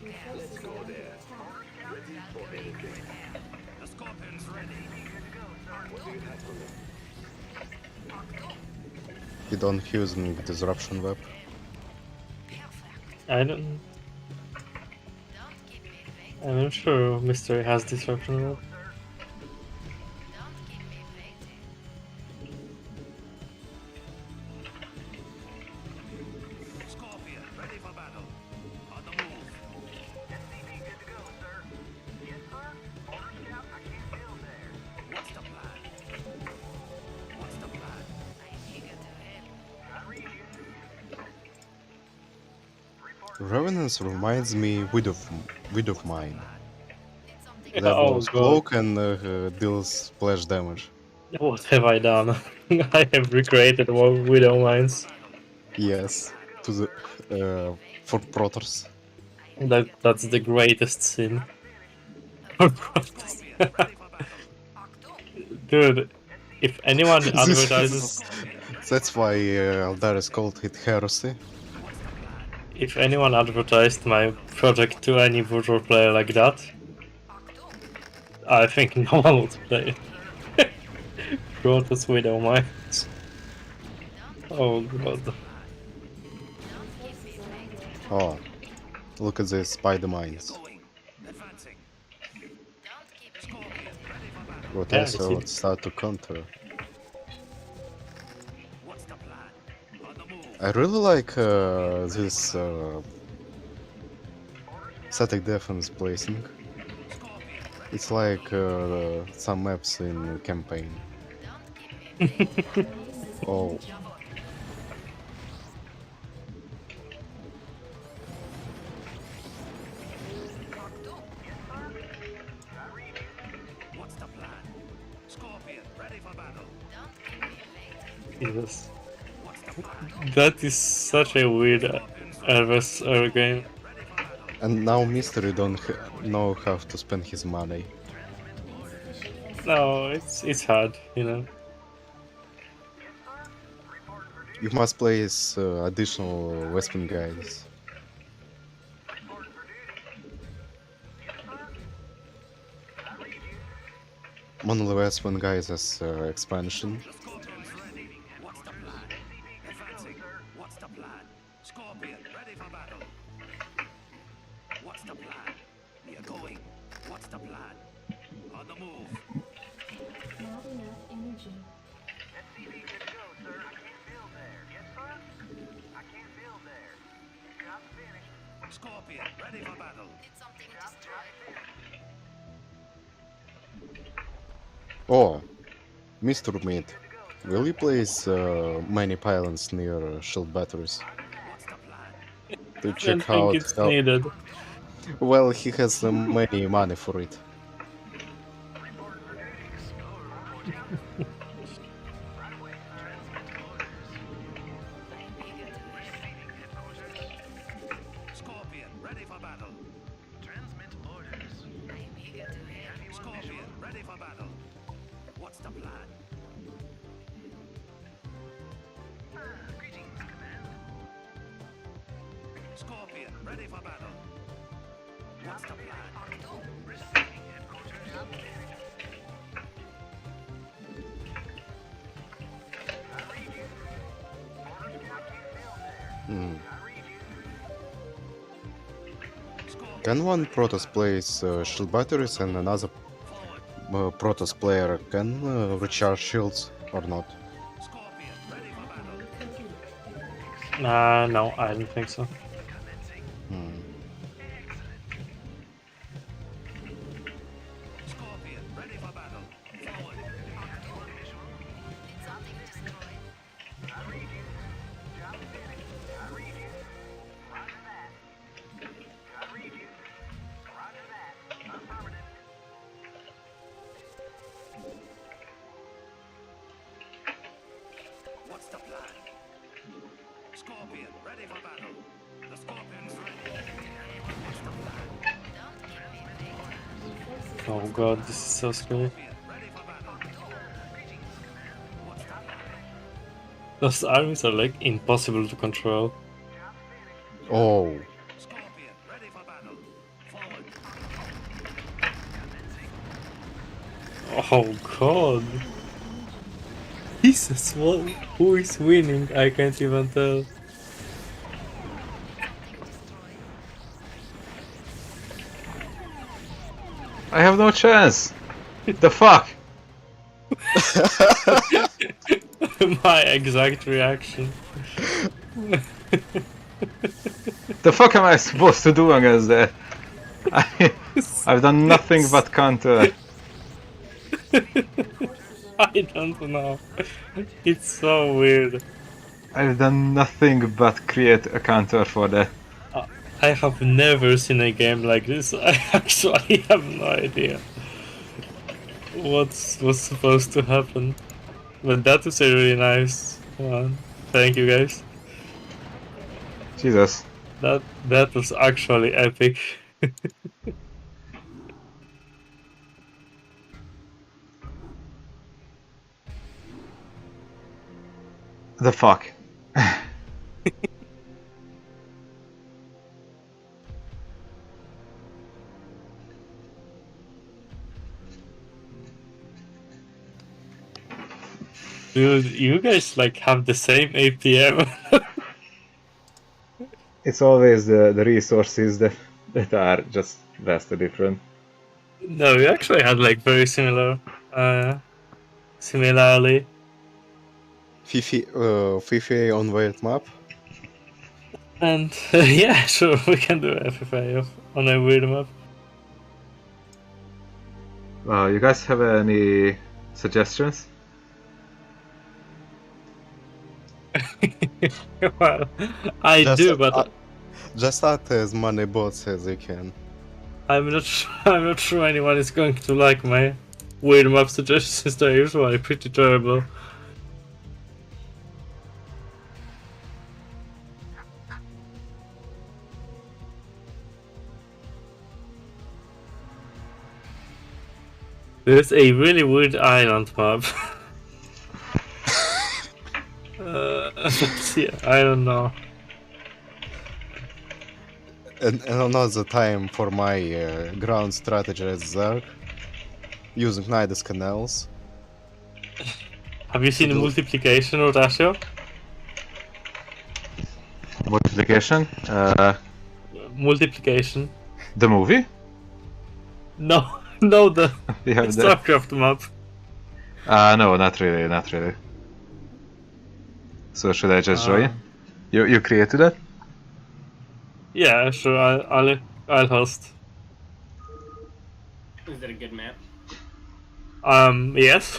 Your forces are under attack. Ready for anything. The Scorpion's ready. What do you have for me? You don't use me with disruption web. I don't. I'm not sure Mystery has disruption web. Scorpion, ready for battle. On the move. What's the plan? What's the plan? Revenance reminds me Widow mine. Yeah, Levels God. cloak and deals splash damage. What have I done? I have recreated more Widow Mines. Yes, to the for Protoss. That's the greatest sin. For Protoss. Dude, if anyone advertises, That's why Aldaris called it heresy. if anyone advertised my project to any virtual player like that, I think no one would play. Protoss Widow Mines. Oh god. Oh, look at the spider mines. Going. Advancing. Scorpion, ready for battle. What Yeah, I else I see. would start to counter? What's the plan? On the move. I really like this static defense placing. Scorpion, ready It's for like battle. some maps in campaign. Base is Oh, What's the plan? Scorpion, ready for battle. Jesus. What's the plan? That is such a weird adversary game. Ready for battle. and now Mystery don't know how to spend his money. No, it's hard, you know. You must place additional weapon guys. Monolith weapon guys as expansion. The Scorpion's ready. What's the plan? Advancing. What's the plan? Scorpion, ready for battle. What's the plan? We are going. What's the plan? On the move. not enough energy. Scorpion, ready for battle. Oh, Mr. Meat, will you place many pylons near shield batteries What's the plan? to I don't check think out it's how? needed. Well, he has many money for it. Scorpion, ready for battle. Transmit orders. Scorpion, ready for battle. What's the plan? Scorpion, ready for battle. What's the plan? Hmm. Scorpion, Can one Protoss place shield batteries and another Protoss player can recharge shields or not? Scorpion, ready for battle. Complete. No, I don't think so. Hmm. Scorpion, ready for battle. Forward. What's the plan? Scorpion, ready for battle. The Scorpion's ready. What's the plan? Oh god, this is so scary. Scorpion, ready for battle. What's the plan? Those armies are like impossible to control. Oh, Scorpion, ready for battle. Forward. Oh god. Jesus, what? Who is winning? I can't even tell. I have no chance. The fuck? My exact reaction. The fuck am I supposed to do against that? I've done nothing but counter. I don't know. It's so weird. I've done nothing but create a counter for that. I have never seen a game like this. I actually have no idea what was supposed to happen. But that was a really nice one. Thank you guys. Jesus. That was actually epic. The fuck? Dude, you guys like have the same APM. It's always the resources that are just vastly different. No, we actually had like very similar. Similarly, Fifi on weird map. and yeah, sure, we can do FFA on a weird map. You guys have any suggestions? Well, I Just do, but Just add as many bots as you can. I'm not sure anyone is going to like my weird map suggestions. They're usually pretty terrible. There's a really weird island map. Yeah, I don't know. And another time for my ground strategy as Zerg, using Nidus canals. Have you seen the do- multiplication or ratio? Multiplication? Multiplication? The movie? No, no, the You have the... StarCraft map. No, not really, not really. So should I just join? You created it? Yeah, sure. I'll host. Is it a good map? Yes.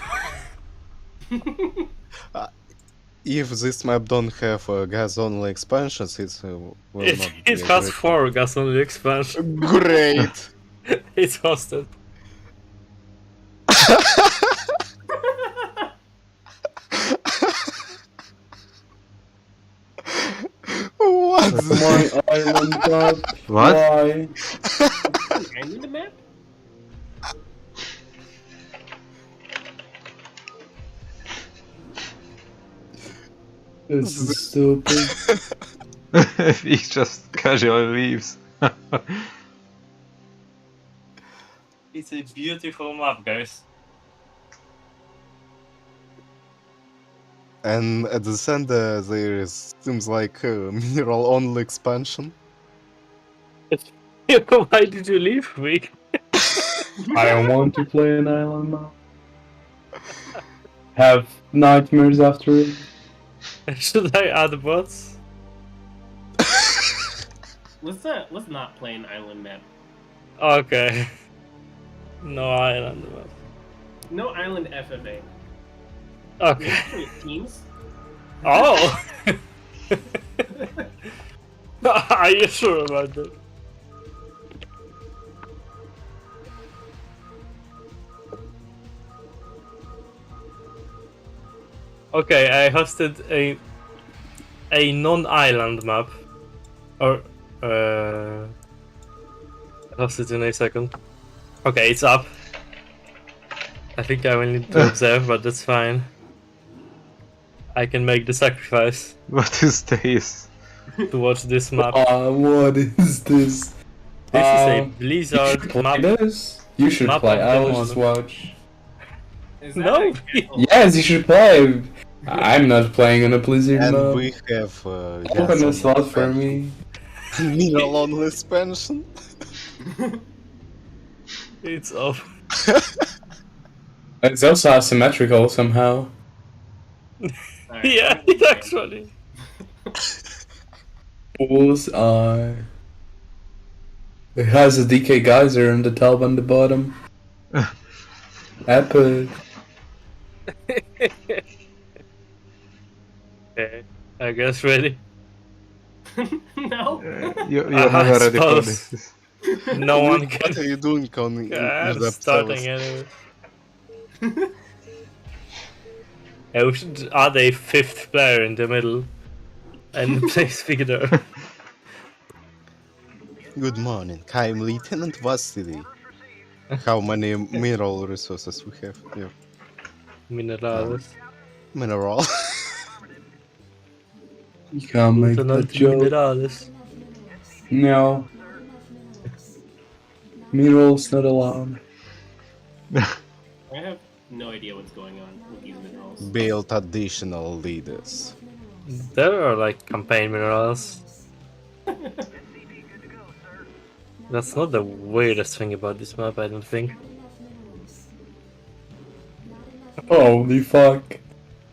If this map don't have gas-only expansions, it will not be It a has great 4 gas only expansion. map. Great! It's hosted. What? My island map. What? Why? I need a map? This is stupid. He just casually leaves. It's a beautiful map, guys. And at the center there is seems like a mineral-only expansion. Why did you leave me? I want to play an island map. Have nightmares after it. Should I add bots? Let's not play an island map. Okay. No island map. No island FFA. Okay. Teams? Oh! Are you sure about that? Okay, I hosted a non-island map. Or host it in a second. Okay, it's up. I think I will need to observe, but that's fine. I can make the sacrifice What is this? to watch this map. What is this? This is a Blizzard Play map. this? You should Map play. of I will Dawn. just watch. Is No. Yes, you should play. I'm not playing on a Blizzard And map. we have Open a slot for me. mineral-only expansion. It's off. It's also asymmetrical somehow. Alright. Yeah, it actually. Bull's eye. It has a DK geyser on the top and the bottom. Epic. Okay, I guess ready. No. You're I never ready for suppose. this. No one What can. are you doing on I'm the starting anyway. Yeah, we should add a 5th player in the middle and play speeder. Good morning, I'm Lieutenant Vasily. How many mineral resources we have here? Minerales. Mineral. You can't make that Lieutenant joke. Minerales. No. Minerals not allowed. I have no idea what's going on with these minerals. Build additional leaders. There are like campaign minerals. That's not the weirdest thing about this map, I don't think. Holy fuck.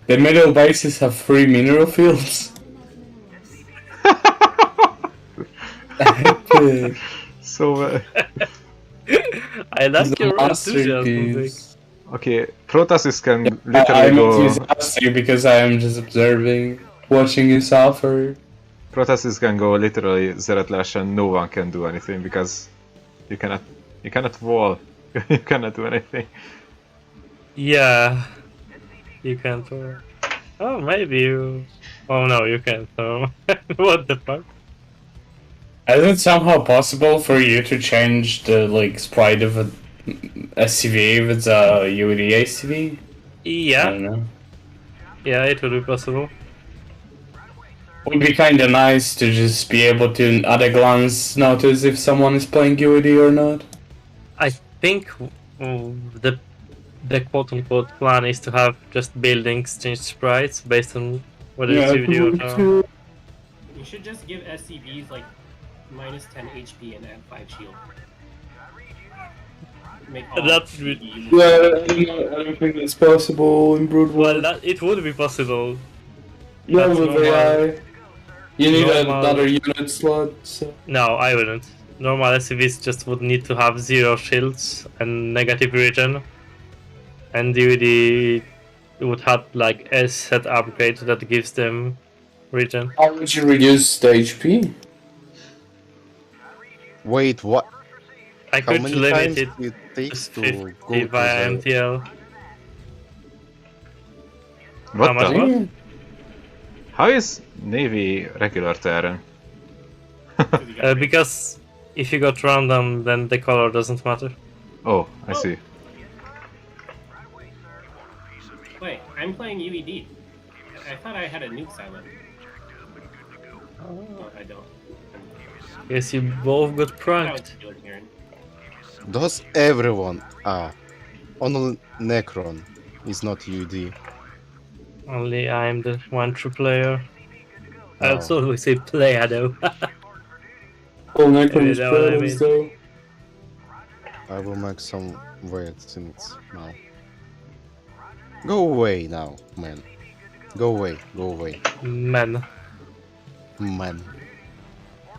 The middle bases have 3 mineral fields. Epic. So, I It's like a your enthusiasm, Vic. masterpiece. okay, Protasis can I'm literally go. enthusiastic because I am just observing, watching you suffer. Protasis can go literally Zeretlash and no one can do anything because you cannot wall. You cannot do anything. Yeah. You can't. Oh, maybe you. Oh no, you can't. So what the fuck? Is it somehow possible for you to change the like sprite of a SCV if it's a UEDA SCV? I Yeah, don't know. yeah, it would be possible. Would be kinda nice to just be able to at a glance notice if someone is playing UED or not. I think the quote unquote plan is to have just buildings change sprites based on whether it's Yeah, UD or not. You should just give SCVs like minus 10 HP and add 5 shield. Make all That SCV would- units. I don't think that's possible in Brood War. Well, that it would be possible. Yeah, that's with normal. AI. You need Normal- another unit slot, so. No, I wouldn't. Normal SCVs just would need to have 0 shields and negative regen, and UD would have like a set upgrade that gives them regen. How would you reduce the HP? Wait, what? I How could many limit times it it takes to to 50 go to via the... MTL. What much the? what? How is Navy regular Terran? Because if you got random, then the color doesn't matter. Oh, I see. Wait, I'm playing UED. I thought I had a nuke silent. Oh, I don't. Guess you both got I was pranked. feeling here. Does everyone... Ah. Only Necron is not UD. Only I'm the one true player. I Oh. also always say player though. Oh, Necron You is know what I Predators, though. I will make some weird things now. Go away now, man. Go away, go away. Man. Man.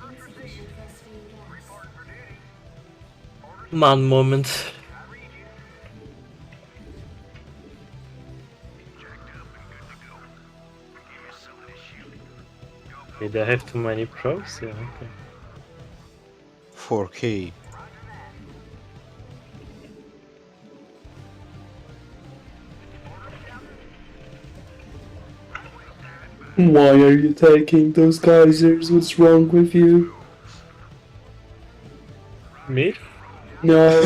Insufficient phosphine gas. Man moment. Did I have too many pros? Yeah, okay. 4K. Why are you taking those geysers? What's wrong with you? Me? No.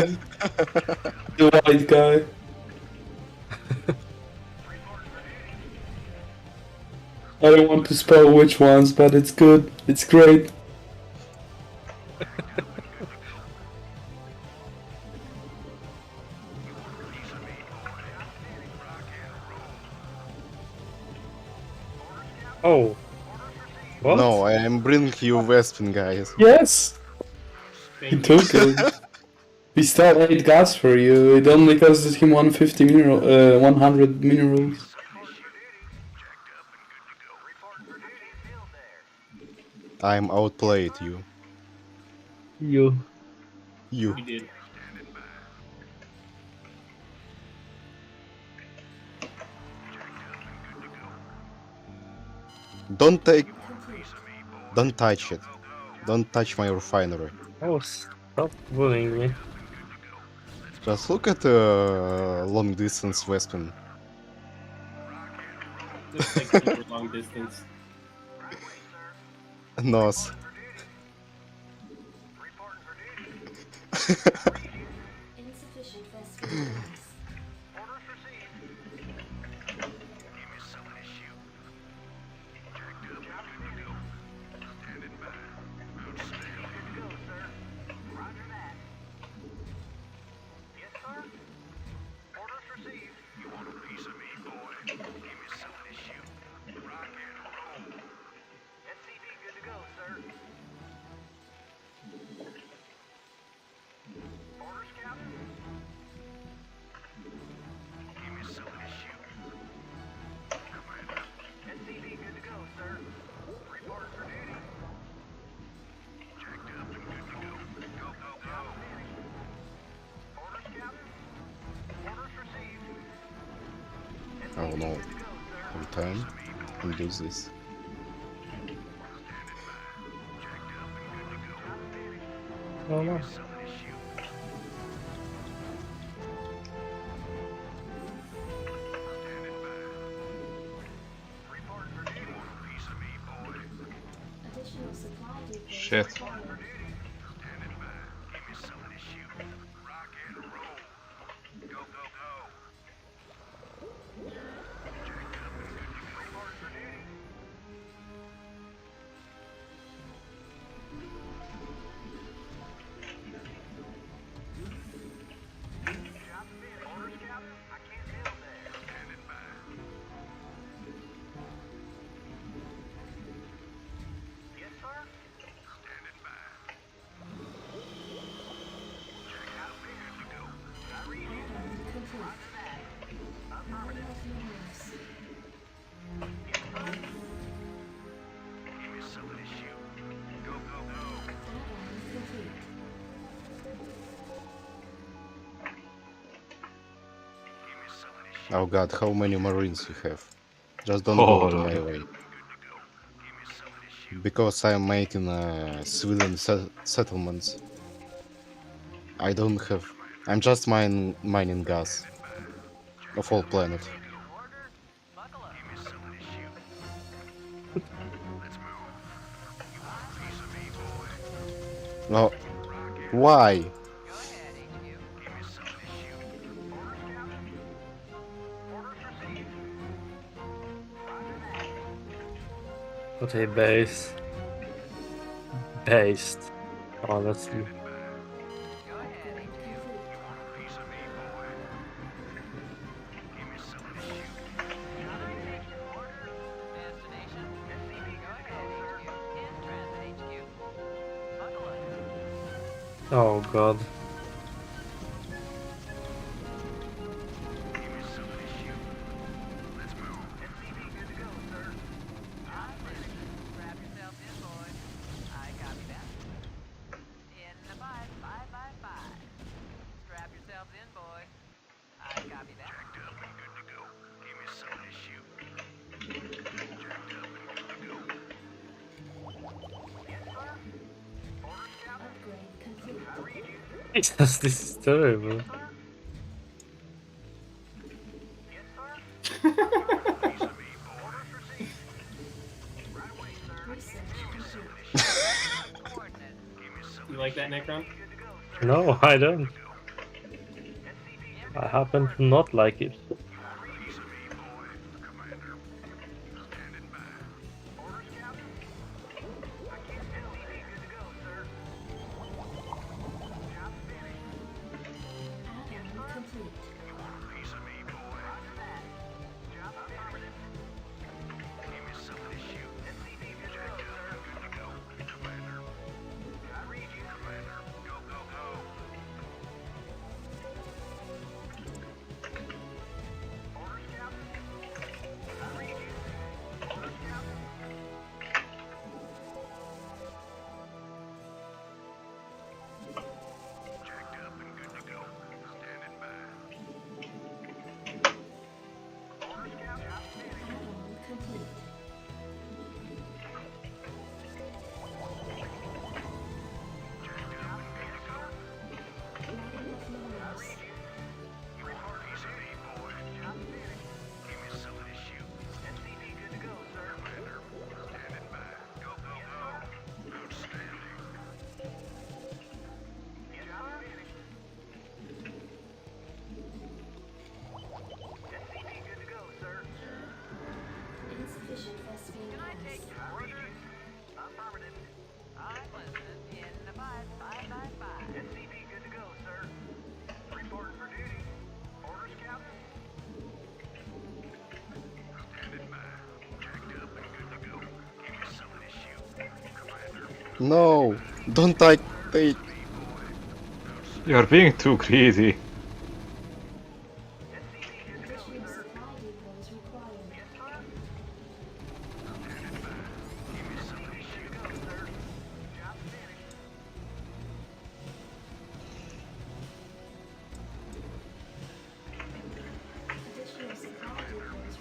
The white guy. I don't want to spell which ones, but it's good. It's great. Oh. What? No, I am bringing you Western, guys. Yes! He Thank you. took it. We still 8 gas for you. It only costed him 150 mineral, 100 minerals. I'm outplayed you. You. You. You did. Don't take... Don't touch it. Don't touch my refinery. Oh, stop bullying me. Just look at long distance Western. Looks like super long distance. Nos. Insufficient phosphine gas. Oh no. Return and do this. Oh no. Additional supply depots Shit. required. Add-on complete. Not enough minerals. Add-on complete. Oh god, how many marines you have? Just don't Oh, go to my Lord. way. Because I'm making civilian settlements. I don't have... I'm just mining gas. Of all planet. No. Why? What a base. Based. Honestly. Upgrade complete. Oh god. Upgrade complete. Jesus, this is terrible. Research complete. You like that, Necron? No, I don't. I happen to not like it. Add-on complete. Add-on complete. Not enough minerals. Insufficient Vespene gas. No! Don't take... You're being too greedy. Additional supply depots required. Additional supply depots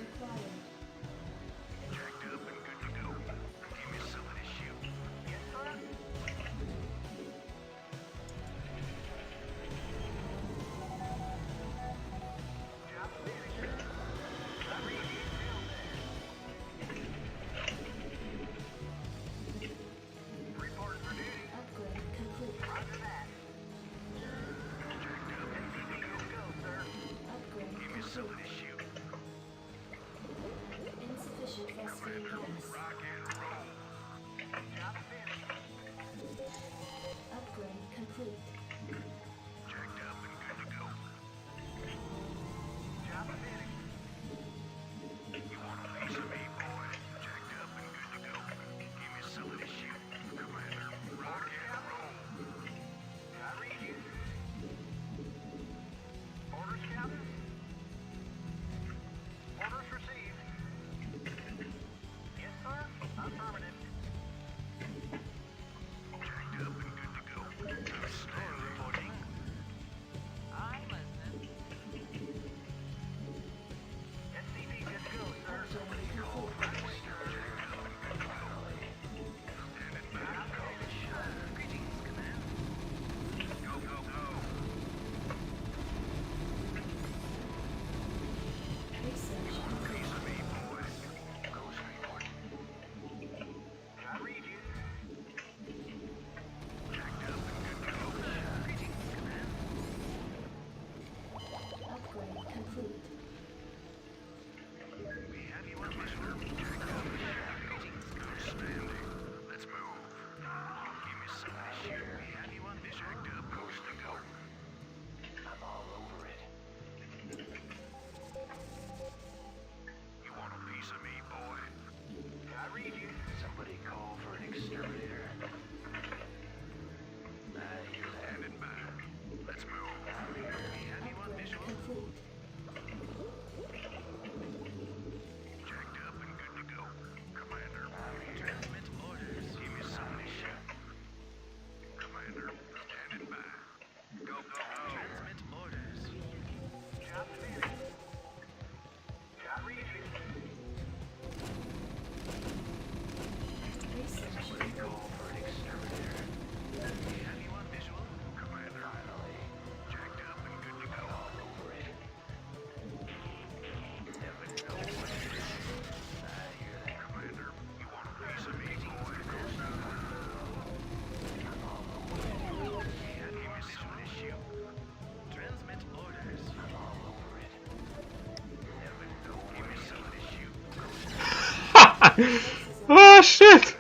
Oh shit!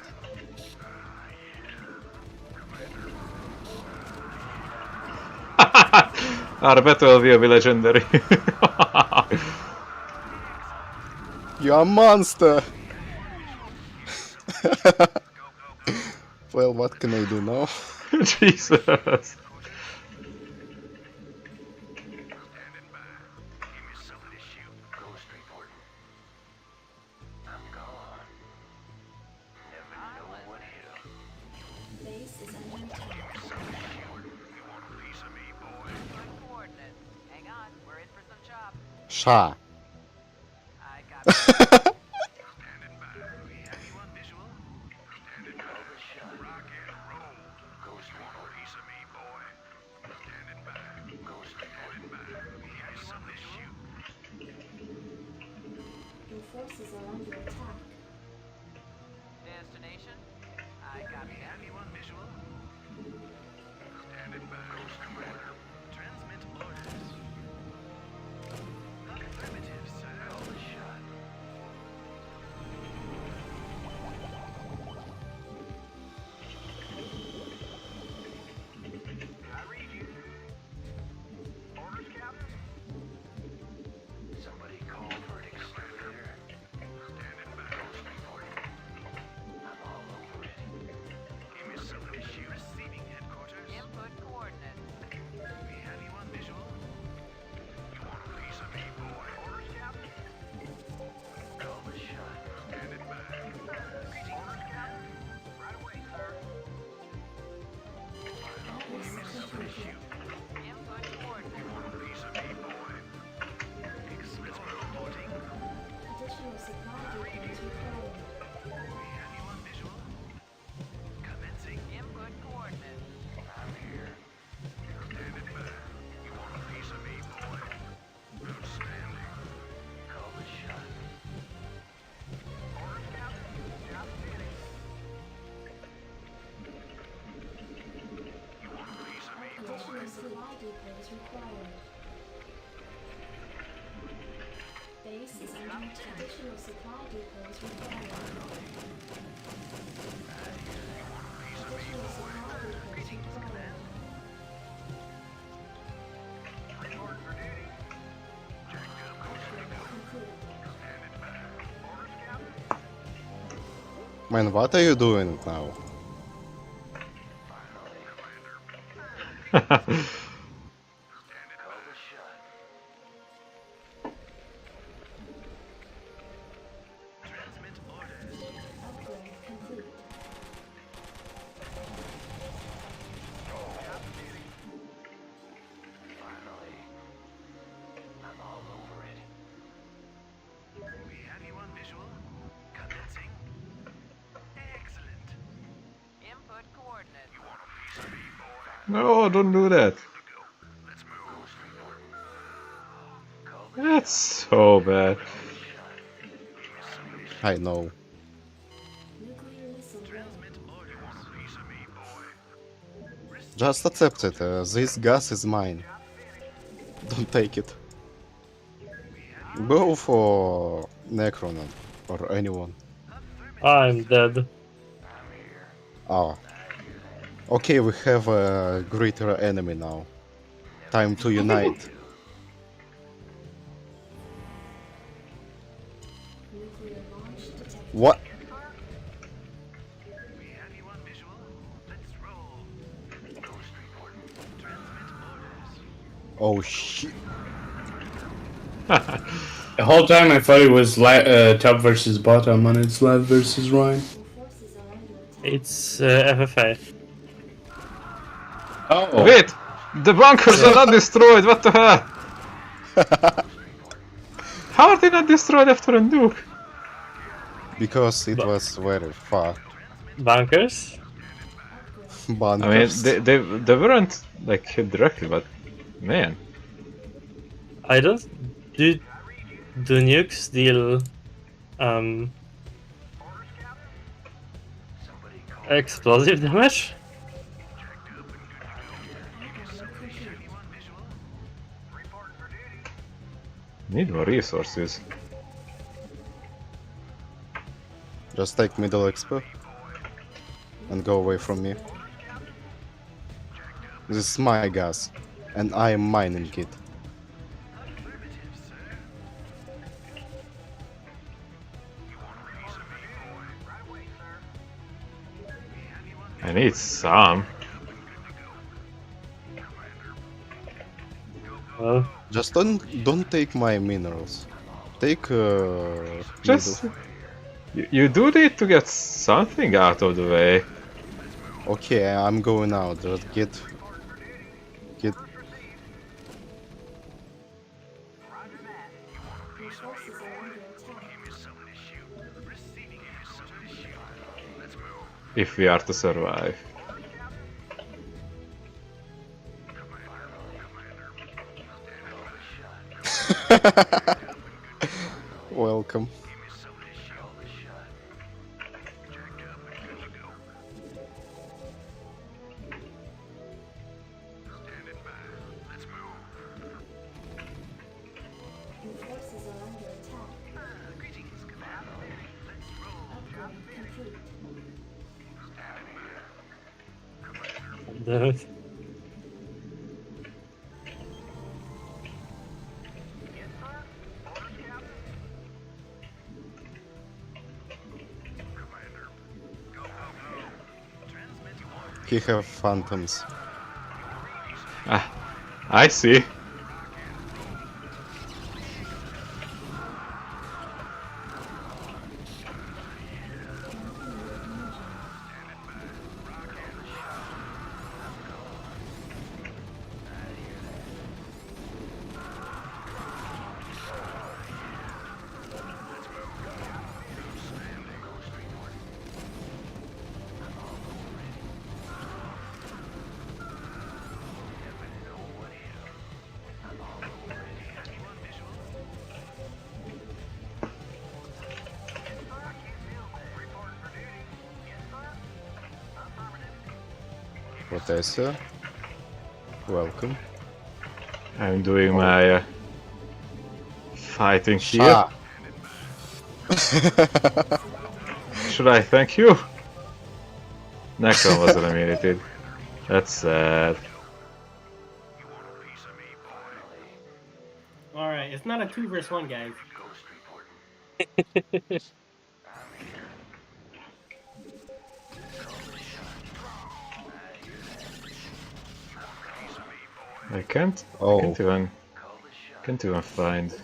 Our battle will be legendary. You are a monster! Well, what can I do now? Jesus. Base is under attack. Coordinate. Hang on, we're in for some chop. Sha! I got Your forces are under attack. destination. I got that. Visual. Standing by. Transmit orders. Affirmative, sir. Call the shot. I read you. Orders, Captain. Somebody call for an exterminator. Standing by. Ghost reporting. I'm all over it. Give me some issue. Receiving headquarters. Input coordinate. We have you on visual. You want a piece of me, boy? Orders, Captain. Call the shot. Standing by. Greetings. Orders, Captain. Right away, sir. Input coordinate. You want a piece of me, boy? Express reporting. Additional supply depots required. We have you on visual. Commencing input coordinate. I'm here. Standing by. You want a piece of me, boy? Outstanding. Call the shot. Orders, Captain. Job finished. You want a piece of me, boy? Additional supply depots required. Base is under attack. Additional supply depots required. Additional supply depots required. Report for duty. Upgrade complete. Orders, Captain. Man, what are you doing now? Transmit orders. Upgrade complete. Finally. I'm all over it. We have you on visual. Commencing. Excellent. Input coordinate. You want a piece of me, boy? No, don't do that. Let's move. That's so bad. I know. Nuclear missile ready. Just accept it. This gas is mine. Don't take it. Go for Necronon or anyone. I'm dead. Ah. Okay, we have a greater enemy now. Time to unite. Nuclear launch detected. What? We have you on visual. Let's roll. Ghost report. Transmit orders. Oh shit. The whole time I thought it was top versus bottom, and it's left versus right. Your forces are under attack. It's FFA. Oh, Wait! The bunkers are not destroyed, what the hell? How are they not destroyed after a nuke? Because it was very far. Bunkers? I mean, Bunkers. they weren't like hit directly, but man. I don't... Do nukes deal... explosive damage? Need more resources. Just take middle expo and go away from me. This is my gas, and I am mining it. I need some. Well, Just don't take my minerals. Take Just middle. you do need to get something out of the way. Okay, I'm going out. Just get. Your forces are under attack. If we are to survive. Welcome. Your forces are under attack. Upgrade complete. there. He have phantoms. Ah, I see. Protester. Welcome. I'm doing my fighting here. Sha. Should I thank you? Necron was eliminated. That's sad. Alright, it's not a 2 versus 1, guys. I can't. Oh. Can't even find.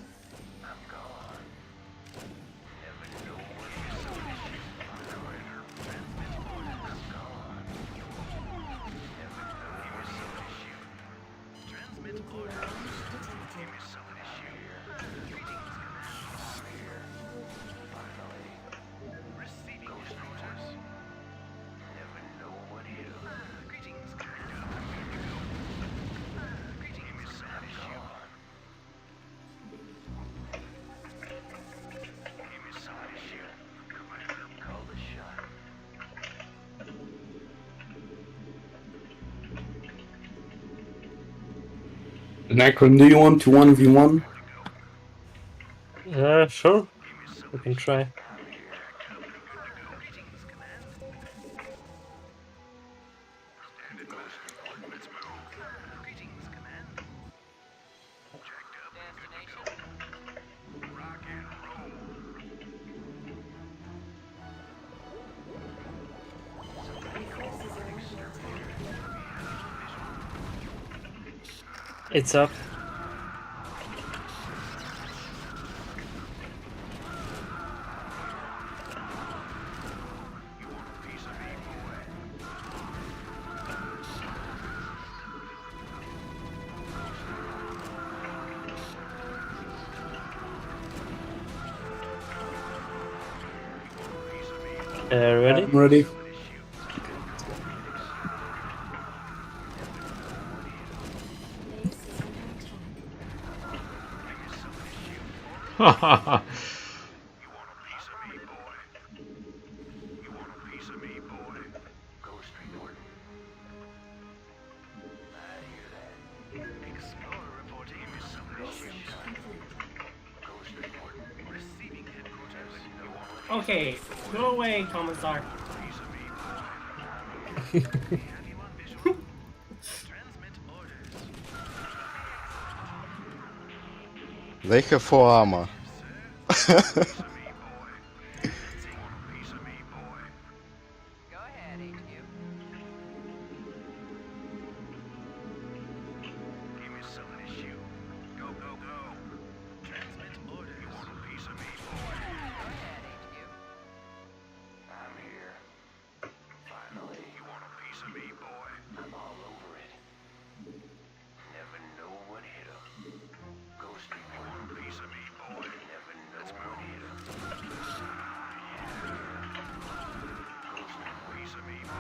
Necron, do you want to 1v1? Sure. We can try. It's up. Ready? I'm ready. Hahaha. Okay, go away, Commissar. They have 4 armor. Go ahead, HQ. Give me something to shoot. Go, go, go. Transmit orders. You want a piece of me, boy? Go ahead, HQ. I'm here. Finally. You want a piece of me, boy? I'm all over it. Never know what hit 'em. Ghost You report. want a piece of me, boy? Never know Let's what hit 'em. Piece of me, boy.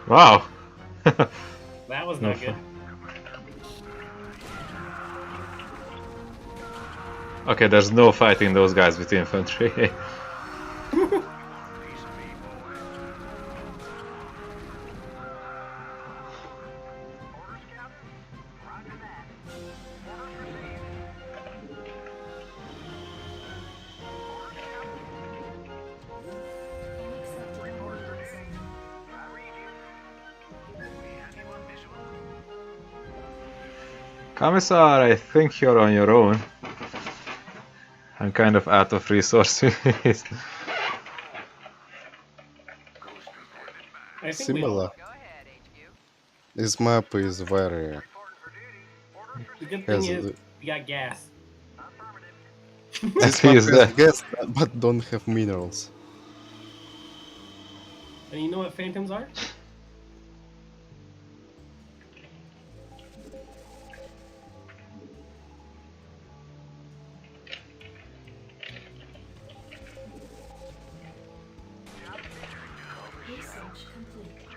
Wow. That was No not good. Okay, there's no fighting those guys with infantry. Unacceptable orders. Commissar, I think you're on your own. I'm kind of out of resources. I think we all Similar. are. Go ahead, HQ. This map is very... The good has thing is, we got gas. this He map is has there. gas but don't have minerals. And you know what phantoms are? Research complete.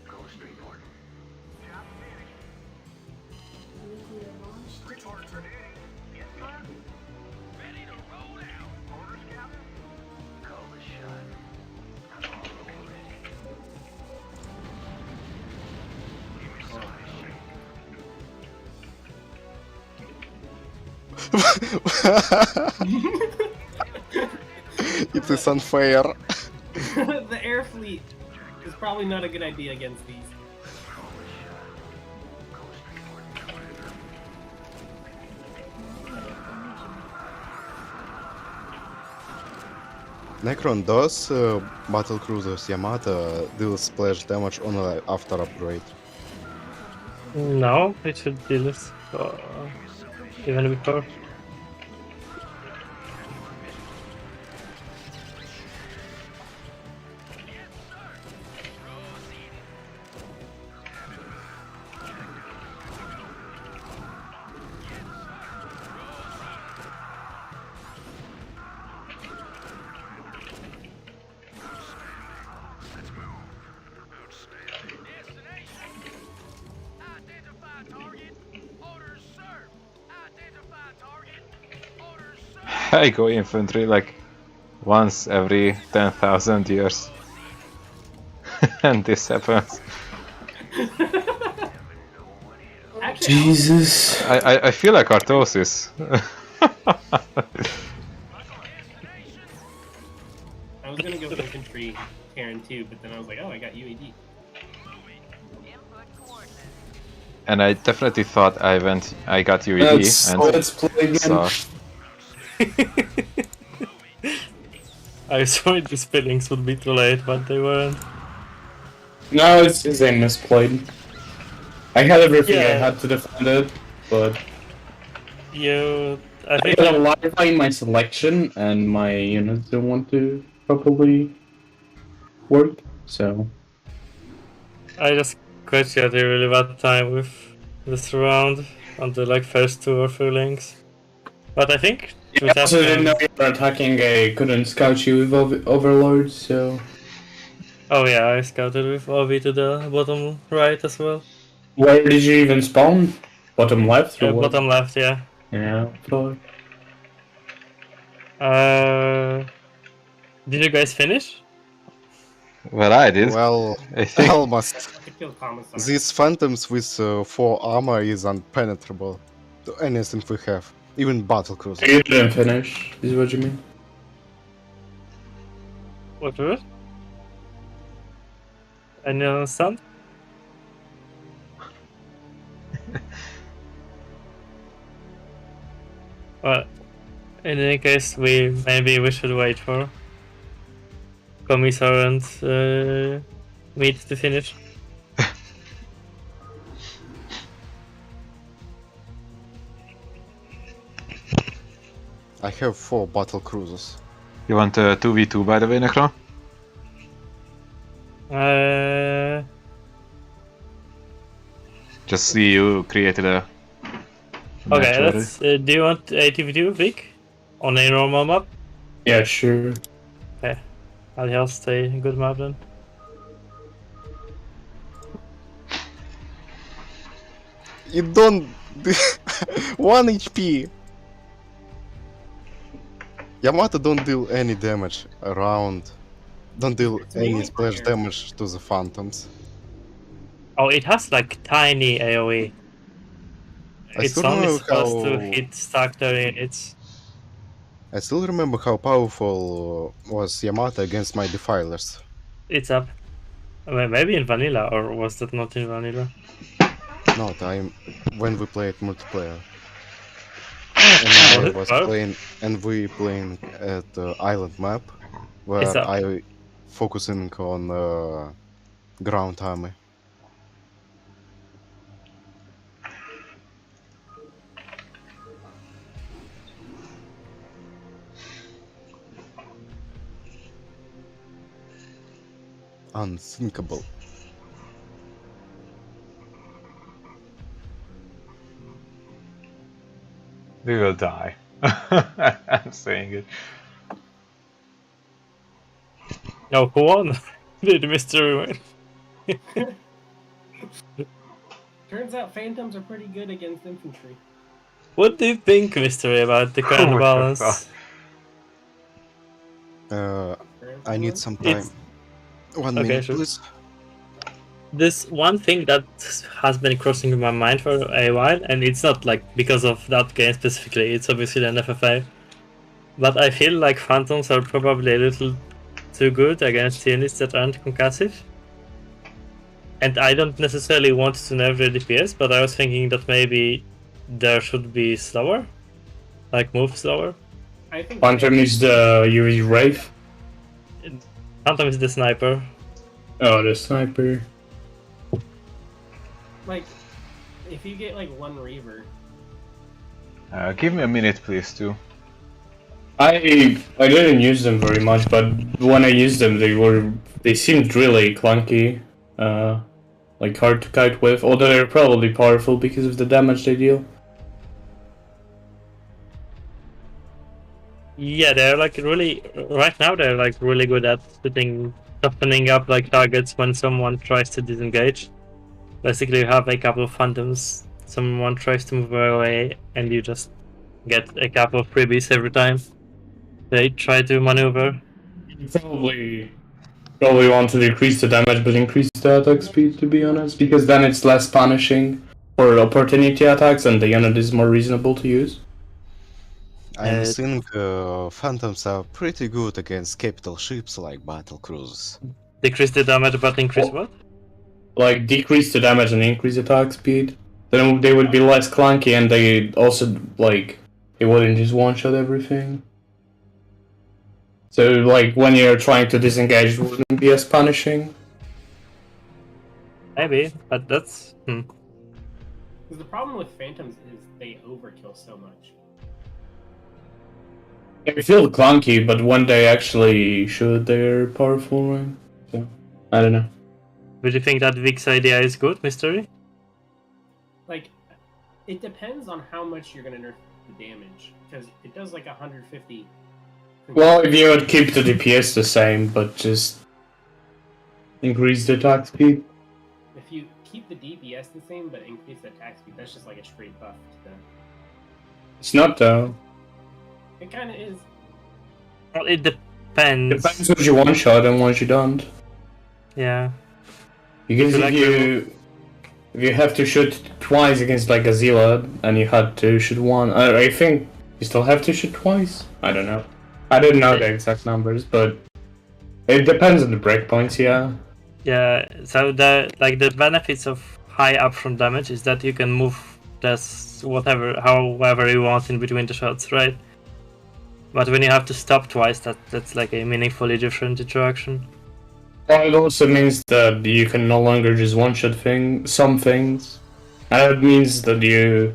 Ghost report. Nuclear launch detected. Call the shot. I'm all over it. It is unfair. The air fleet is probably not a good idea against these. Necron, does battle cruisers Yamata deal splash damage only after upgrade? No, it should deal this even before. Identify target. Orders, sir. Identify target. Orders, sir. I go infantry like once every 10,000 years. And this happens. Actually, Jesus. I feel like Artosis. I was gonna go infantry Karen too, but then I was like, oh, I got UAD. Input coordinates. And I definitely thought I got UED Let's play again. saw. I saw the spillings would be too late, but they weren't. No, it's his aim misplayed. I had everything I Yeah. had to defend it, but I I think got a modify in my selection, and my units don't want to properly work, so... I just quite got a really bad time with this round on the first 2 or 3 links. But I think I also didn't know you were attacking couldn't scout you with Overlord, so... Oh yeah, I scouted with Ovi to the bottom right as well. Where did you even spawn? Bottom left or what? Bottom left, yeah. Yeah, fuck. Did you guys finish? Well, I did. Well, I think. almost. To kill Commissar. These phantoms with 4 armor is unpenetrable to anything we have, even battle cruisers. You didn't finish, is what you mean? What was it? Any understand? Well, in any case, maybe we should wait for Commissar and Meat to finish. I have 4 battle cruisers. You want 2v2 by the way, Necro? Just see you created a. match Okay, already. let's. Do you want ATV2, Vic? On a normal map? Yeah, sure. Okay. I'll just stay a good map then. You don't... 1 HP! Yamato don't deal any damage around. Don't deal any splash damage to the phantoms. Oh, it has like tiny AoE. I It's still only remember supposed to how... hit starter units. I still remember how powerful was Yamato against my defilers. It's up. Well, maybe in vanilla, or was that not in vanilla? No, when we played multiplayer. And I was playing, and we playing at the island map, where up. I focusing on ground army. Unthinkable. We will die. I'm saying it. No, who won? Did Mystery win? Turns out Phantoms are pretty good against infantry. What do you think, Mystery, about the current Oh my balance? I need some time. It's- 1 Okay, minute, sure. please. This one thing that has been crossing my mind for a while, and it's not like because of that game specifically, it's obviously an FFA. But I feel like Phantoms are probably a little too good against units that aren't concussive. And I don't necessarily want to nerf the DPS, but I was thinking that maybe there should be slower. Like move slower. I think Phantom is the UEDAIP. Phantom is the sniper. Oh, the sniper. like if you get like 1 Reaver, Give me a minute, please, too. I didn't use them very much, but when I used them, they seemed really clunky, like hard to kite with. Although they're probably powerful because of the damage they deal. Yeah, they're like really right now. They're like really good at toughening up like targets when someone tries to disengage. Basically, you have a couple of phantoms. Someone tries to move away, and you just get a couple of freebies every time they try to maneuver. You probably want to decrease the damage, but increase the attack speed. To be honest, because then it's less punishing for opportunity attacks, and the unit is more reasonable to use. I think phantoms are pretty good against capital ships like battle cruisers. Decrease the damage, but increase what? Like decrease the damage and increase attack speed. Then they would be less clunky, and they also like it wouldn't just one shot everything. So like when you're trying to disengage, it wouldn't be as punishing. Maybe, but that's because the problem with Phantoms is they overkill so much. They feel clunky, but when they actually should, they're powerful, right? So I don't know. Would you think that Vic's idea is good, Mystery? Like, it depends on how much you're gonna nerf the damage, because it does like 150. Well, if you would keep the DPS the same, but just increase the attack speed. If you keep the DPS the same but increase the attack speed, that's just like a straight buff to them. It's not though. It kind of is. Well, it depends. Depends what you one shot and what you don't. Yeah. Because So, if you have to shoot twice against like a Zilla and you had to shoot one, I think you still have to shoot twice. I don't know. I don't know the exact numbers, but it depends on the breakpoints. Yeah. Yeah. So the benefits of high upfront damage is that you can move this however you want in between the shots, right? But when you have to stop twice, that's like a meaningfully different interaction. Well, it also means that you can no longer just one-shot some things, and it means that you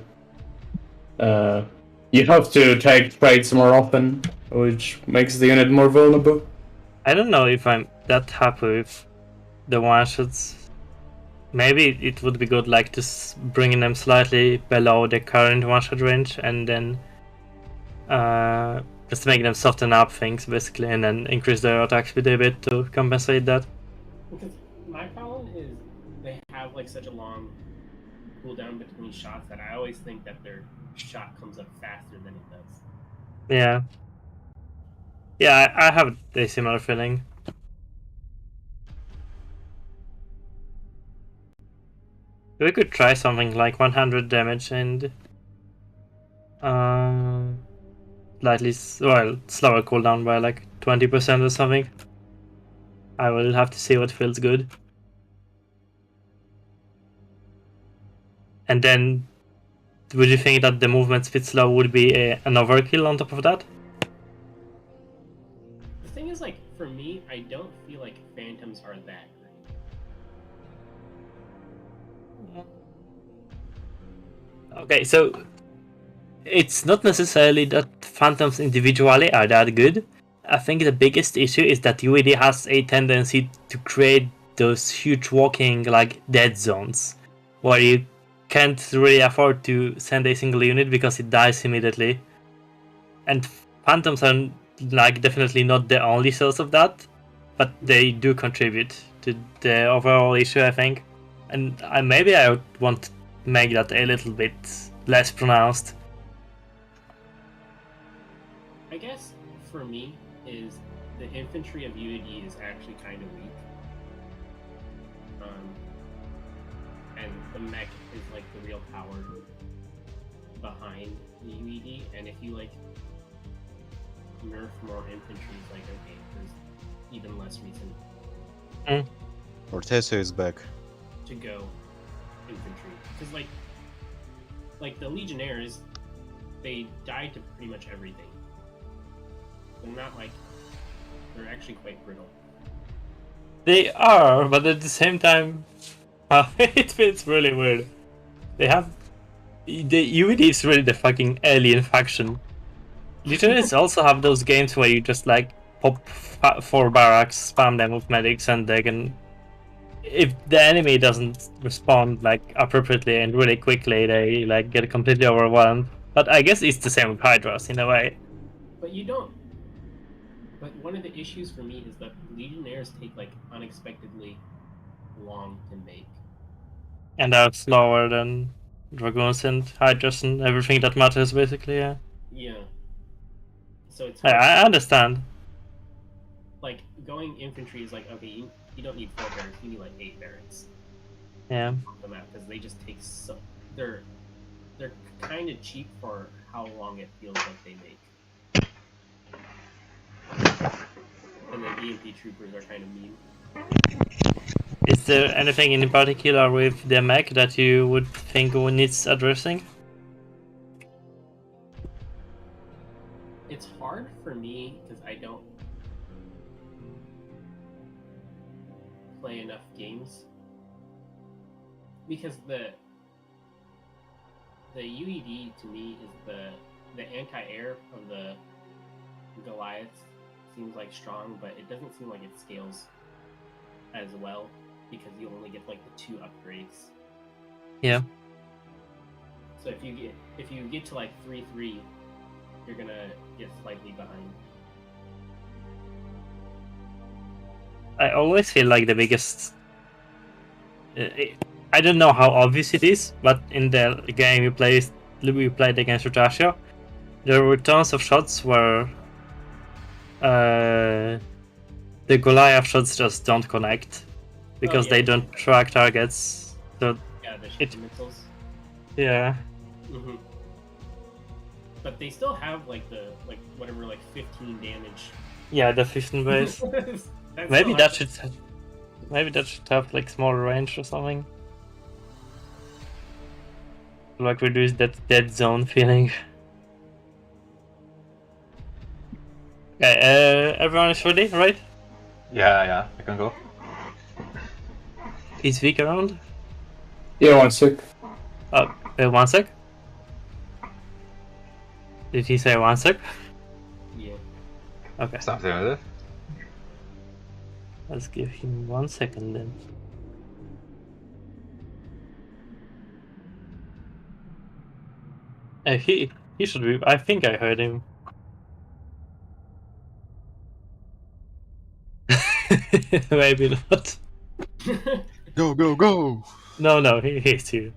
have to take trades more often, which makes the unit more vulnerable. I don't know if I'm that happy with the one-shots. Maybe it would be good, like, to bring them slightly below the current one-shot range, and then just make them soften up things, basically, and then increase their attack speed a bit to compensate that. Because my problem is they have like such a long cooldown between shots that I always think that their shot comes up faster than it does. Yeah. Yeah, I have a similar feeling. We could try something like 100 damage and slightly slower cooldown by like 20% or something. I will have to see what feels good. And then, would you think that the movement speed slow would be an overkill on top of that? The thing is, like, for me, I don't feel like phantoms are that great. Okay, so it's not necessarily that phantoms individually are that good. I think the biggest issue is that UED has a tendency to create those huge walking like dead zones where you can't really afford to send a single unit because it dies immediately. And phantoms are like definitely not the only source of that, but they do contribute to the overall issue, I think. And maybe I would want to make that a little bit less pronounced. I guess for me is the infantry of UED is actually kind of weak. And the mech is like the real power behind the UED, and if you like nerf more infantry, it's like okay, there's even less reason Ortesio is back. to go infantry. Because like the Legionnaires, they died to pretty much everything. They're not like they're actually quite brittle. They are, but at the same time, it feels really weird. They have the UED is really the fucking alien faction. Legionnaires also have those games where you just like pop 4 barracks, spam them with medics, and they can. If the enemy doesn't respond like appropriately and really quickly, they like get completely overwhelmed. But I guess it's the same with Hydras in a way. But you don't. But one of the issues for me is that Legionnaires take like unexpectedly long to make. And are slower than Dragoons and Hydras and everything that matters, basically, yeah. Yeah. So it's Yeah, I understand. like going infantry is like okay, you don't need 4 barracks, you need like 8 barracks. Yeah. The map because they just take so they're kind of cheap for how long it feels like they make. And then EMP troopers are kind of mean. Is there anything in particular with the mech that you would think needs addressing? It's hard for me because I don't play enough games. Because the UED to me is the anti-air of the Goliaths seems like strong, but it doesn't seem like it scales as well because you only get like the 2 upgrades. Yeah. So if you get to like 3-3, you're gonna get slightly behind. I always feel like the biggest. I don't know how obvious it is, but in the game we played against Rotasio, there were tons of shots where the Goliath shots just don't connect, because yeah, they don't track targets. So Yeah, the It- shooting missiles. yeah, Mm-hmm. But they still have like the whatever 15 damage. yeah, the 15 base. That's Maybe still that actually- should maybe that should have like smaller range or something. Like reduce that dead zone feeling. Okay, everyone is ready, right? Yeah, I can go. Is Vic around? Yeah, 1 sec. Oh, 1 sec. Did he say 1 sec? Yeah. Okay, Something like that. let's give him 1 second then. He should be. I think I heard him. Maybe not. Go, go, go! No, he's here.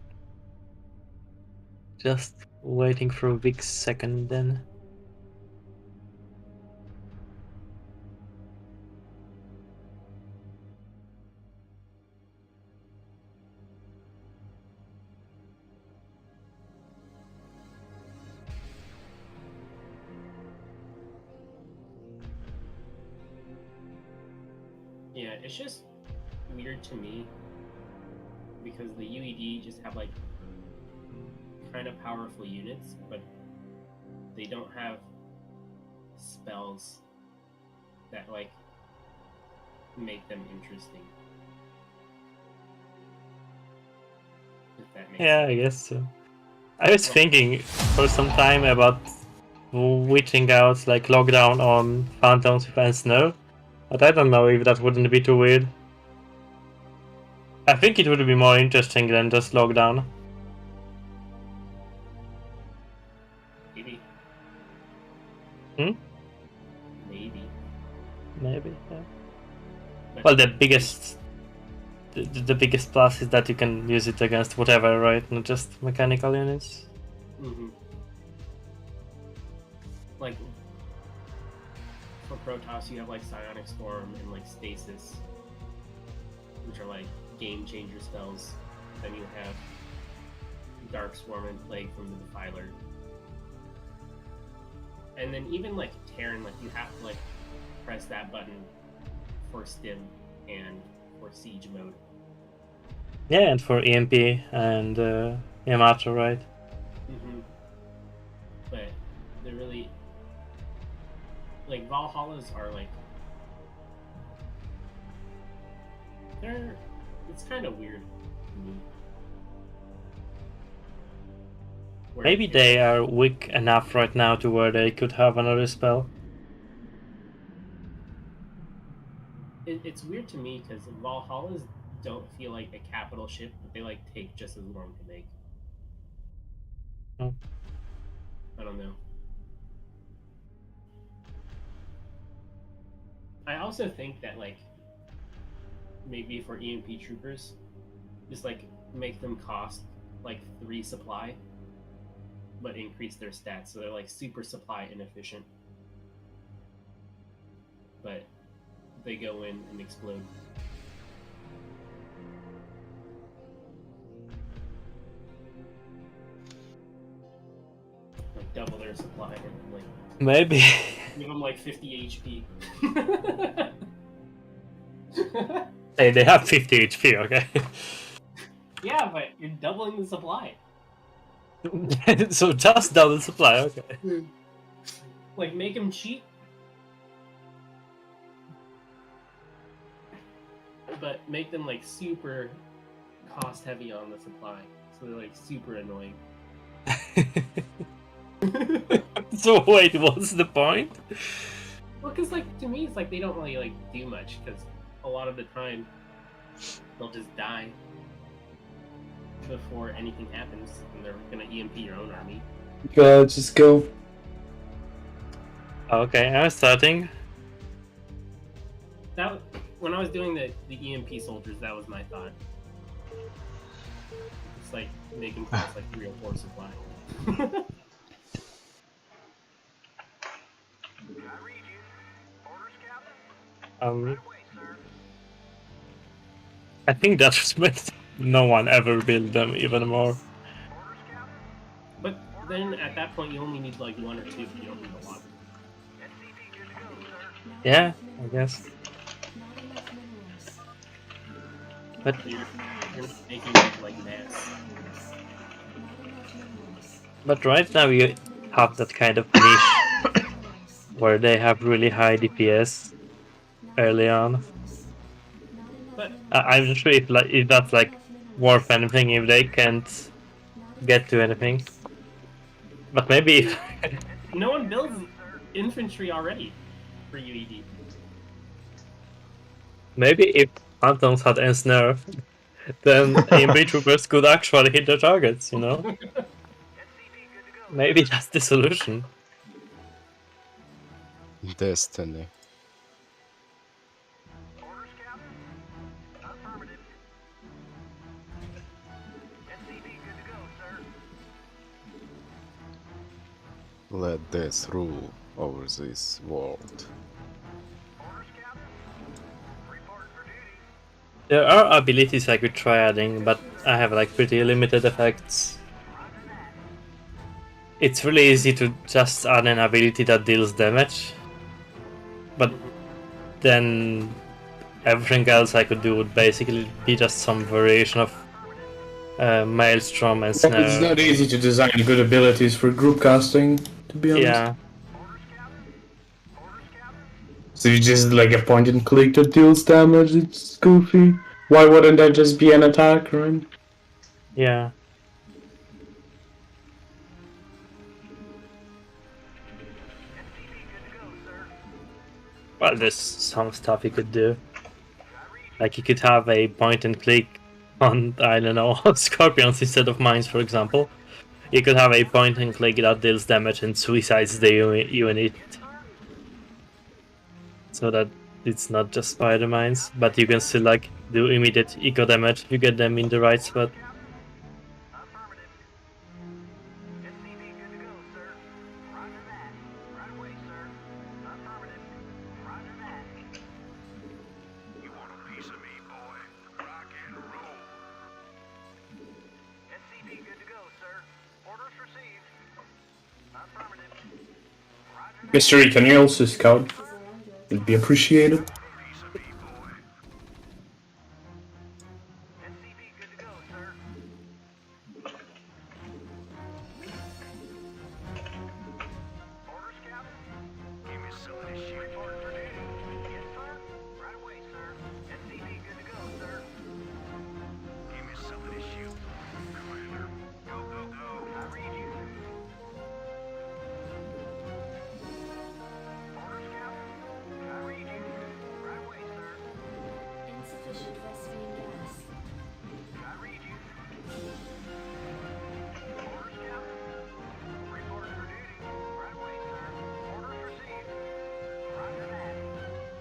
Just waiting for a big second then. Yeah, it's just weird to me because the UED just have kind of powerful units, but they don't have spells that make them interesting. If that makes Yeah, sense. I guess so. I was thinking for some time about switching out like lockdown on phantoms and snow, but I don't know if that wouldn't be too weird. I think it would be more interesting than just lockdown. Maybe. Hmm? Maybe. Maybe. Yeah. But Well, the biggest plus is that you can use it against whatever, right? Not just mechanical units. Mm-hmm. Like for Protoss, you have Psionic Storm and Stasis, which are game changer spells. Then you have Dark Swarm and Plague from the Defiler. And then even Terran, you have to press that button for Stim and for Siege mode. Yeah, and for EMP and Yamato, right? Mm-hmm. But they're really Valhallas are it's kind of weird to me. Where Maybe they are weak enough right now to where they could have another spell. It's weird to me because Valhallas don't feel like a capital ship, but they take just as long to make. Hmm. I don't know. I also think that maybe for EMP troopers, just make them cost 3 supply, but increase their stats, so they're super supply inefficient. But they go in and explode. Double their supply and Maybe. give them 50 HP. Hey, they have 50 HP, okay? Yeah, but you're doubling the supply. So just double supply, okay. Make them cheap. But make them super cost heavy on the supply. So they're super annoying. So wait, what's the point? Well, because to me, it's they don't really do much, because a lot of the time they'll just die before anything happens, and they're gonna EMP your own army. Go, just go. Okay, I'm starting. That when I was doing the EMP soldiers, that was my thought. It's make them cost 3 or 4 supply. I read you. Orders, Captain? Um, Right away, sir. I think that just makes no one ever build them even more. But then at that point, you only need like 1 or 2. You don't need a lot. Yeah, I guess. Not enough minerals. But You're not making it like mass. Not enough minerals. but right now you have that kind of niche where they have really high DPS early on. But I'm not sure if that's like worth anything if they can't get to anything. But maybe if no one builds infantry already for UED. maybe if Phantoms had ensnare, then AMB troopers could actually hit the targets, you know? Maybe that's the solution. Destiny. Let death rule over this world. There are abilities I could try adding, but I have like pretty limited effects. It's really easy to just add an ability that deals damage, but then everything else I could do would basically be just some variation of Maelstrom and Snare. It's not easy to design good abilities for group casting, to be honest. Yeah, So you just like a point and click that deals damage, it's goofy. Why wouldn't that just be an attack, right? yeah. Well, there's some stuff you could do. Like you could have a point and click on, I don't know, Scorpions instead of mines, for example. You could have a point and click that deals damage and suicides the unit. So that it's not just spider mines, but you can still like do immediate eco damage if you get them in the right spot. You want a piece of me, boy? Rock and roll. SCP good to go, sir. Orders received. Affirmative. Roger. Mystery, can you also scout? It'd be appreciated. Piece of me, boy. SCP good to go, sir. Orders, Captain. Give me some of this shit. Report for duty. Yes, sir. Right away, sir. SCP good to go, sir. Give me some of this shit. Commander. Go, go, go. I read you. Orders, Captain. I read you. Right away, sir. Insufficient phosphine gas. I read you. Orders, Captain. Report for duty. Right away, sir. Orders received. Roger that.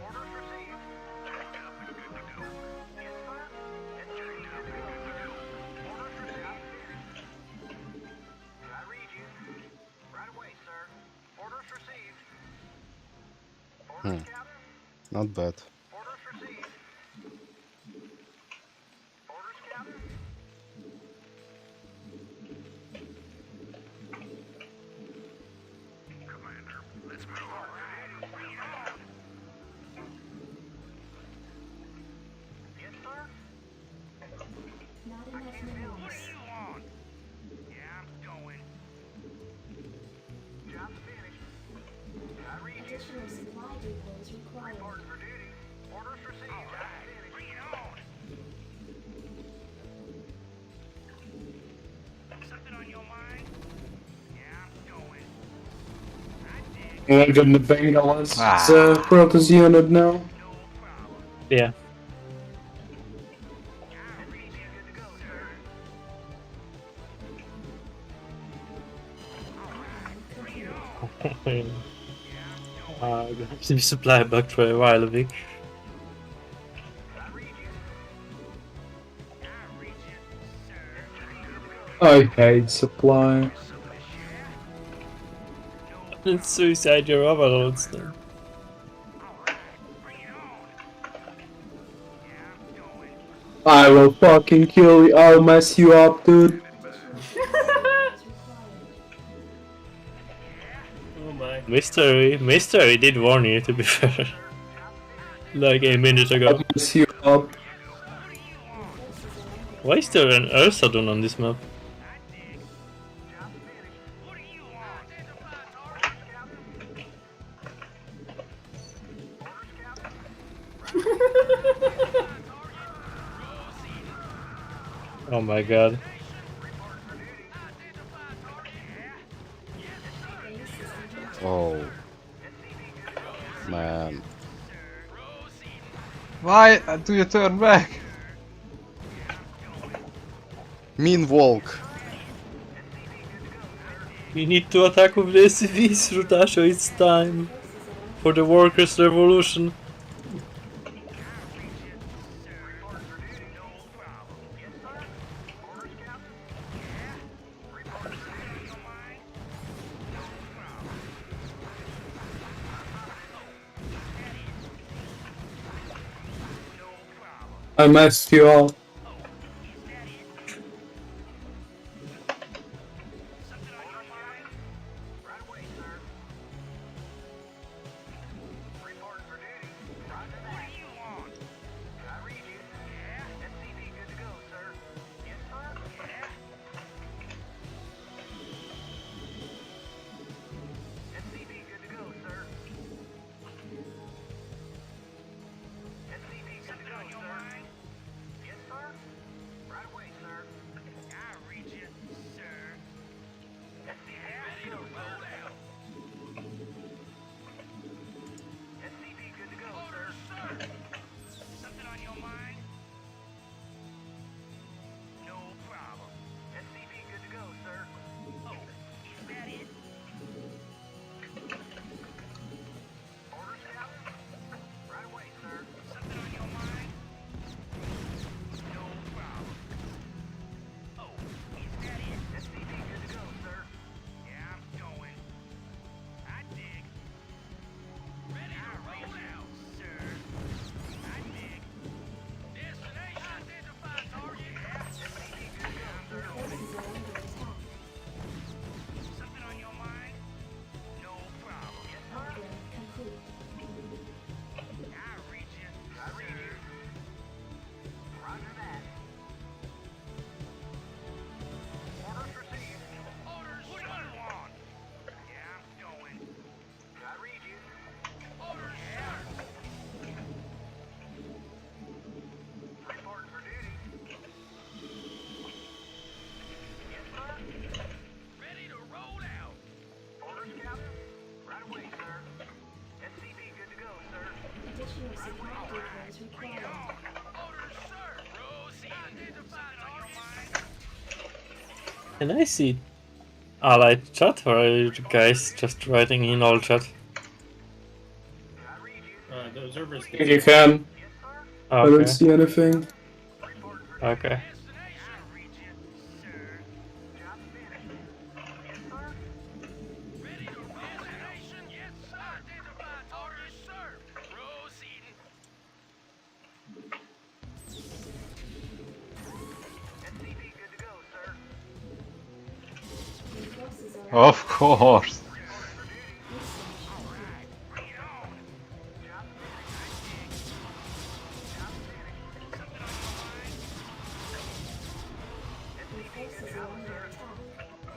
Orders received. Checked up and good to go. Yes, sir. It's checked up and good to go. Orders received. I read you. Right away, sir. Orders received. Orders, Captain. Not bad. Orders received. Orders, Captain. Commander, let's move on. Yes, sir. Not enough minerals. want? Yeah, I'm going. Job's finished. I read you. Additional supply depots required. Report for duty. Orders received. Job's finished. Bring it on. Something on your mind? Yeah, I'm going. I dig. Like on the Bengalas, Ah. it's a Protoss unit now. No problem. Yeah. I read you. Good to go, sir. The supply bug for a while, Vic. I read you. I read you, sir. I hate supply. Let's suicide your overlords then. Bring it on. Yeah, I'm going. I will fucking kill you. I'll mess you up, dude. Oh my. Mystery did warn you, to be fair. Like a minute ago. I'll mess you up. Why is there an Ursadon on this map? Oh my god. Oh. Man. Why do you turn back? Mean walk. We need to attack with the SCVs, Rutasho, it's time. For the workers' revolution. I messed you up. Additional supply depots required. Can I see allied chat, or are you guys just writing in all chat? The observers If you can. I don't Okay. see anything. Okay. Of course.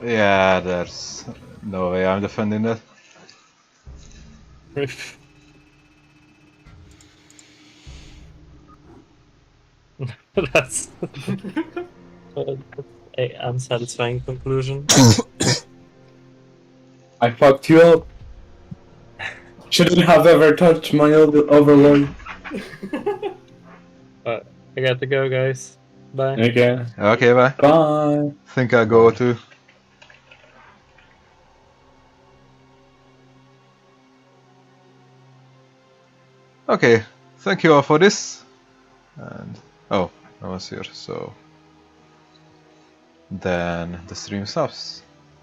Yeah, there's no way I'm defending that. That's a unsatisfying conclusion. I fucked you up. Shouldn't have ever touched my overlord. But I got to go, guys. Bye. Okay. Okay, bye. Bye. Think I'll go too. Okay, thank you all for this. And oh, I was here, so then the stream stops.